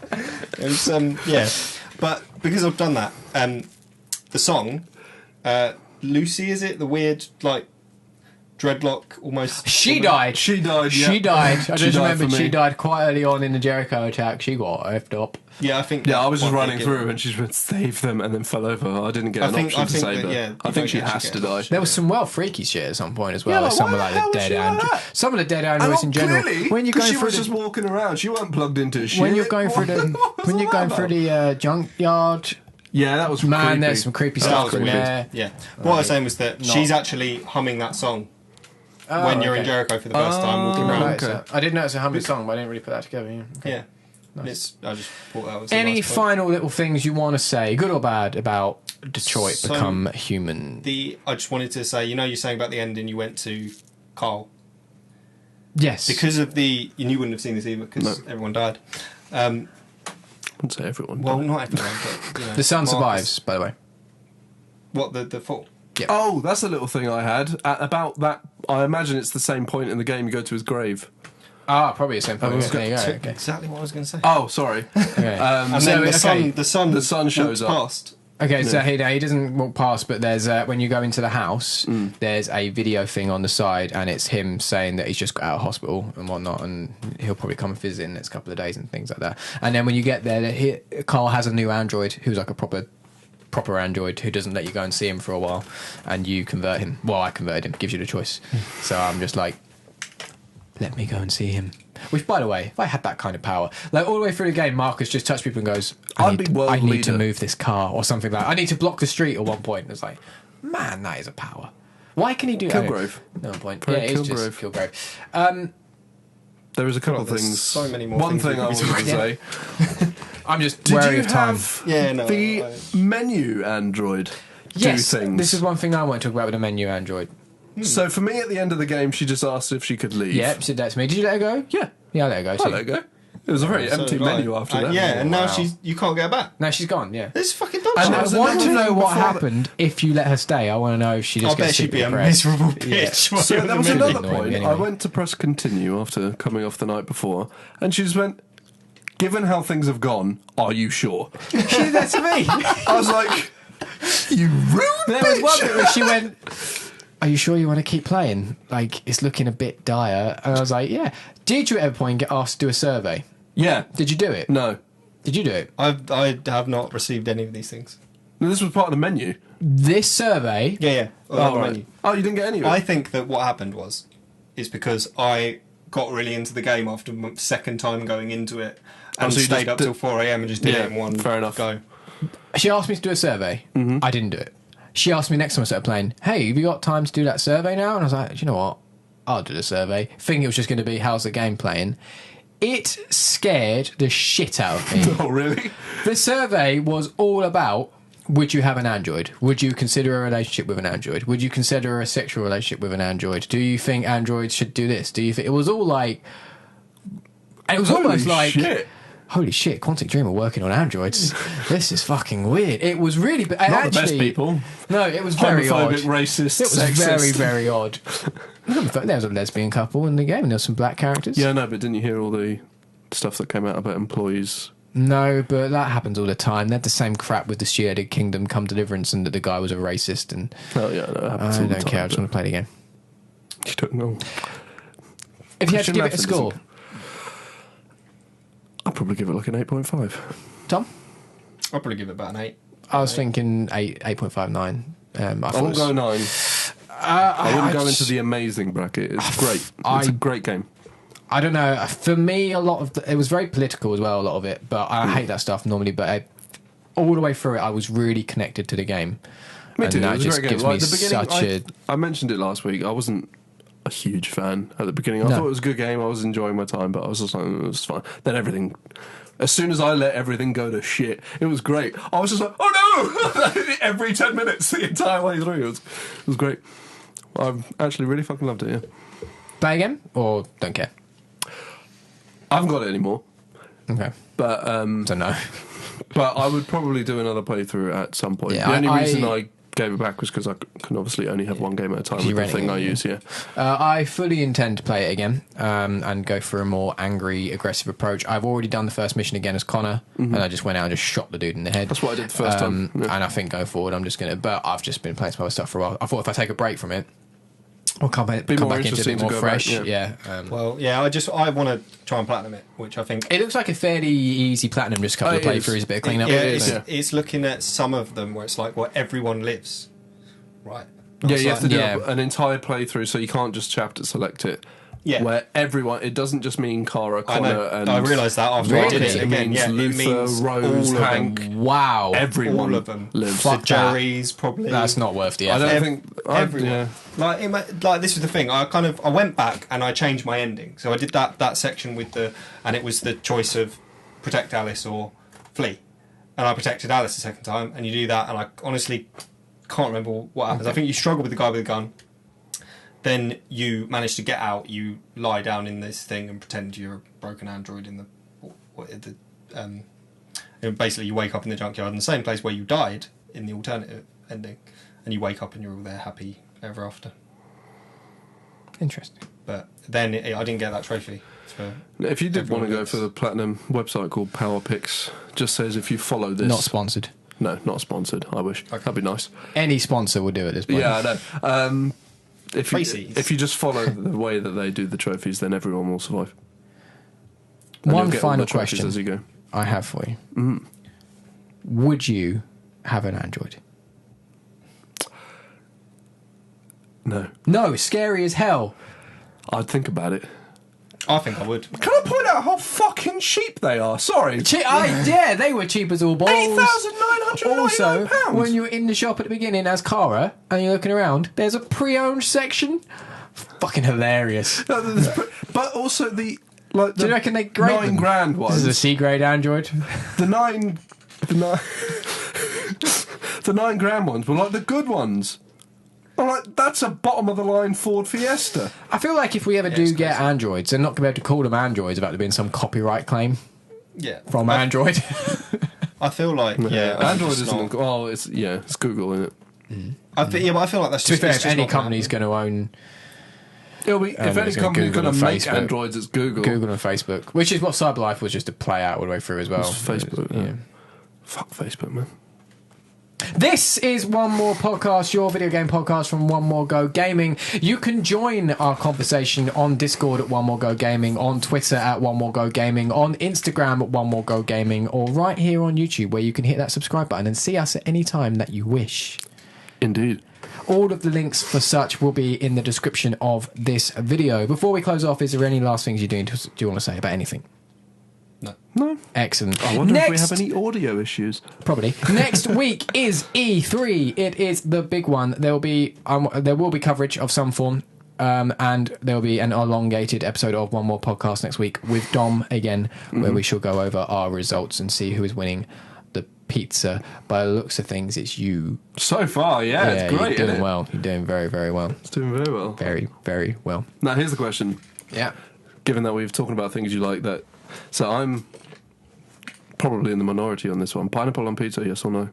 It's but because I've done that, the song, Lucy, is it the weird like dreadlock almost? She died. She died, yeah. She died. I She just died remembered for me. she died quite early on in the Jericho attack. She got effed up. Yeah, I think. Yeah, I was just might be running good. through and she just went, save them, and then fell over. I didn't get an option to save her. yeah, I think she has to die. There was some freaky shit at some point as well. Yeah, like like, some why of like the hell the was dead she like androids. that? Some of the dead androids in general. Clearly, When you're going she through was the, just walking around. She weren't plugged into shit. when you're going through the What when was you're that going through about? the junkyard, Yeah, that was man, creepy. there's some creepy That stuff was in weird. there. Yeah. What I was saying was that she's actually humming that song when you're in okay. Jericho for the first time walking I didn't around. notice Okay. that. I did notice a humming song, but I didn't really put that together. Yeah. Okay. Yeah. Nice. I just thought that was a Any nice point. final little things you want to say, good or bad, about Detroit So, Become Human? I just wanted to say, you're saying about the ending, you went to Carl. Yes. Because of and you wouldn't have seen this either because everyone died. I wouldn't say everyone. Well, died. not everyone, but the son Marcus- survives, by the way. What, the fall? Oh, that's a little thing I had about that. I imagine it's the same point in the game. You go to his grave. Probably the same thing. was There you go. So Okay. exactly what I was going to say. Oh, sorry. Okay. And So, then okay. the sun shows walks up. past. Okay, so he doesn't walk past, but there's when you go into the house, there's a video thing on the side, and it's him saying that he's just got out of hospital and whatnot, and he'll probably come and visit in the next couple of days and things like that. And then when you get there, Carl has a new android who's like a proper android who doesn't let you go and see him for a while, and you convert him. Well, I converted him, gives you the choice. So I'm just like, let me go and see him. Which, by the way, if I had that kind of power, like all the way through the game, Marcus just touched people and goes, I need to move this car or something like that. I need to block the street at one point. It's like, man, that is a power. Why can he do that? Kilgrave. No point. Very Yeah, it's just Kilgrave. Kilgrave. There was a couple God, there's things. so many more One things thing I we wanted could to be say. I'm just Did wary you of time. have Yeah, no, the I- menu android Yes, do things? this is one thing I want to talk about with the menu android. So for me, at the end of the game, she just asked if she could leave. Yeah, said that to me. Did you let her go? Yeah. Yeah, I let her go I too. let her go. It was a very So empty did I. menu after that. Yeah, and now Wow. you can't get her back. No, she's gone, yeah. This is fucking dog And shit. there I was want to another know thing what before happened if you let her stay. I want to know if she just I bet gets she'd super be a depressed. miserable Yeah. bitch. while So you're in there the was middle. another annoying point. me anyway. I went to press continue after coming off the night before, and she just went, given how things have gone, are you sure? She did that to me. I was like, you rude There was one bitch. bit where she went, are you sure you want to keep playing? Like, it's looking a bit dire. And I was like, yeah. Did you at every point get asked to do a survey? Yeah. Did you do it? No. Did you do it? I have not received any of these things. No, this was part of the menu. This survey... Yeah. Oh, right. Oh, you didn't get any of it? I think that what happened is because I got really into the game after my second time going into it and so you stayed just up till 4 a.m. and just did it in one fair enough. go. She asked me to do a survey. Mm-hmm. I didn't do it. She asked me next time I started playing, hey, have you got time to do that survey now? And I was like, do you know what? I'll do the survey. Thinking it was just going to be, how's the game playing? It scared the shit out of me. Oh, really? The survey was all about, would you have an Android? Would you consider a relationship with an Android? Would you consider a sexual relationship with an Android? Do you think Androids should do this? Do you think... It was all like... It was almost like... Shit. Holy shit, Quantic Dream are working on Androids. This is fucking weird. It was really... Not the best people. No, it was very odd. Homophobic, racist, It was sexist. very, very odd. There was a lesbian couple in the game and there were some black characters. Yeah, no, but didn't you hear all the stuff that came out about employees? No, but that happens all the time. They had the same crap with the United Kingdom Come Deliverance and that the guy was a racist. And Oh, yeah, no, it happens I all the don't time, care. I just want to play the game. You don't know. If you had to Christian give it a Matthews, score, I'd probably give it like an 8.5. Tom? I'll probably give it about an 8. I was thinking 8.59. I wouldn't go 9. I wouldn't go into the amazing bracket. It's great. It's a great game. I don't know. For me, a lot of it was very political as well. A lot of it, but I hate that stuff normally. But all the way through it, I was really connected to the game. Me too. And It that was a just great game. gives Like, me the beginning, such I mentioned it last week. I wasn't a huge fan at the beginning. I No. thought it was a good game. I was enjoying my time, but I was just like, it was fine. Then everything... As soon as I let everything go to shit, it was great. I was just like, oh no! Every 10 minutes, the entire way through. It was great. I've actually really fucking loved it, yeah. Play again or don't care. I haven't got it anymore. Okay, But don't know. but I would probably do another playthrough at some point. Yeah, the only reason I gave it back was because I can obviously only have one game at a time with the thing I use, yeah. I fully intend to play it again and go for a more angry, aggressive approach. I've already done the first mission again as Connor, and I just went out and just shot the dude in the head. That's what I did the first time. Yeah. And I think going forward, I'm just going to... But I've just been playing some other stuff for a while. I thought if I take a break from it, I'll come back into a bit more fresh. Back, Well, yeah, I want to try and platinum it, which I think... It looks like a fairly easy platinum, just a couple of playthroughs, a bit of clean up. Yeah, it's looking at some of them where it's like, well, everyone lives. Right. Yeah, you have to do an entire playthrough, so you can't just chapter select it. Yeah. Where everyone, it doesn't just mean Cara, Connor, and... I realised that after I did it again. It means Luther, Rose, Hank... Wow. Everyone. All of them. Lives. The Jerry's probably... That's not worth the effort. I don't think... Everyone. Yeah. Like this was the thing. I went back and I changed my ending. So I did that section with and it was the choice of protect Alice or flee, and I protected Alice the second time. And you do that, and I honestly can't remember what happens. I think you struggle with the guy with the gun. Then you manage to get out. You lie down in this thing and pretend you're a broken android in basically you wake up in the junkyard in the same place where you died in the alternative ending, and you wake up and you're all there happy ever after. Interesting. But then I didn't get that trophy. If you did want to go for the platinum website called PowerPix, just says if you follow this... Not sponsored. No, not sponsored. I wish. Okay. That'd be nice. Any sponsor would do at this point. Yeah, I know. If you just follow the way that they do the trophies, then everyone will survive. And One you'll get all final the trophies question as you go. I have for you. Would you have an Android? No. No, scary as hell. I'd think about it. I think I would. Can I point out how fucking cheap they are? Sorry. Yeah, they were cheap as all balls. £8,999. Also, when you're in the shop at the beginning as Cara and you're looking around, there's a pre-owned section. Fucking hilarious. But also do you reckon they grade them? £9,000 ones. This is a C-grade Android. The £9,000 ones were like the good ones. I'm like, that's a bottom of the line Ford Fiesta. I feel like if we ever do get Androids, they're not going to be able to call them Androids without there being some copyright claim from Android. I feel like Android isn't. Oh, it's Google, isn't it? But I feel like that's to be just, fair, it's if just any not company's going to own, It'll be if any company's going to make Facebook. Androids, it's Google. Google and Facebook, which is what Cyberlife was just to play out all the way through as well. It's Facebook. Yeah. Fuck Facebook, man. This is One More Podcast, your video game podcast from One More Go Gaming. You can join our conversation on Discord at One More Go Gaming, on Twitter at One More Go Gaming, on Instagram at One More Go Gaming, or right here on YouTube where you can hit that subscribe button and see us at any time that you wish. Indeed. All of the links for such will be in the description of this video. Before we close off, is there any last things do you want to say about anything? No. Excellent. I wonder if we have any audio issues. Probably. Next week is E3. It is the big one. There will be coverage of some form, and there will be an elongated episode of One More Podcast next week with Dom again, where we shall go over our results and see who is winning the pizza. By the looks of things, it's you. So far, it's great. You're doing well. You're doing very, very well. It's doing very well. Very, very well. Now, here's the question. Yeah. Given that we've talking about things you like, so I'm probably in the minority on this one. Pineapple on pizza, yes or no?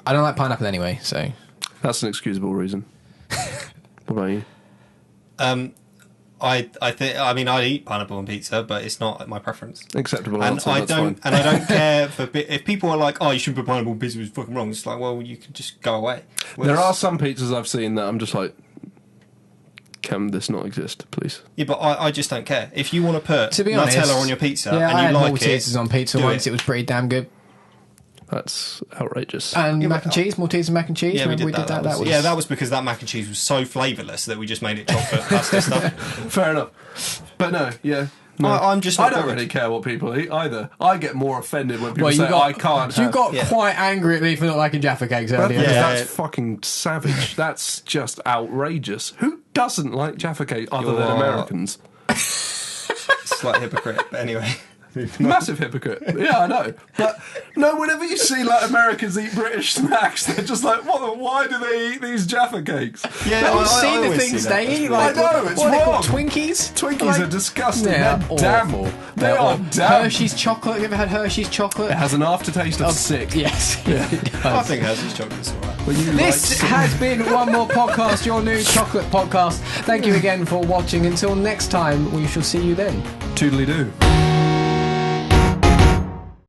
I don't like pineapple anyway, so that's an excusable reason. What about you? I'd eat pineapple on pizza, but it's not my preference. Acceptable And answer, I that's don't, fine. and I don't care if people are like, "Oh, you shouldn't put pineapple on pizza." It's fucking wrong. It's like, well, you can just go away. There are some pizzas I've seen that I'm just like, can this not exist, please? Yeah, but I just don't care. If you want to put to be honest, Nutella on your pizza yeah, and I you had like Maltesers on pizza once. It was pretty damn good. That's outrageous. And mac and cheese, Maltesers mac and cheese. Yeah, Remember we did that. That was because that mac and cheese was so flavourless that we just made it chocolate pasta stuff. Fair enough. But no, yeah. No. I'm just. I don't really care what people eat either. I get more offended when people say I can't. You got quite angry at me for not liking Jaffa cakes earlier. That's fucking savage. That's just outrageous. Who doesn't like Jaffa cake other than Americans? Slight hypocrite, but anyway. Massive hypocrite. Yeah, I know. But no, whenever you see like Americans eat British snacks, they're just like, why do they eat these Jaffa cakes? Yeah, I see the things they eat. Like, I know, it's what wrong. Are they called? Twinkies? Twinkies are disgusting. They're They're damn. They are damn. Hershey's chocolate. Have you ever had Hershey's chocolate? It has an aftertaste of sick. Yes. Yeah. I think Hershey's chocolate's alright. This has been One More Podcast, your new chocolate podcast. Thank you again for watching. Until next time, we shall see you then. Toodly-doo.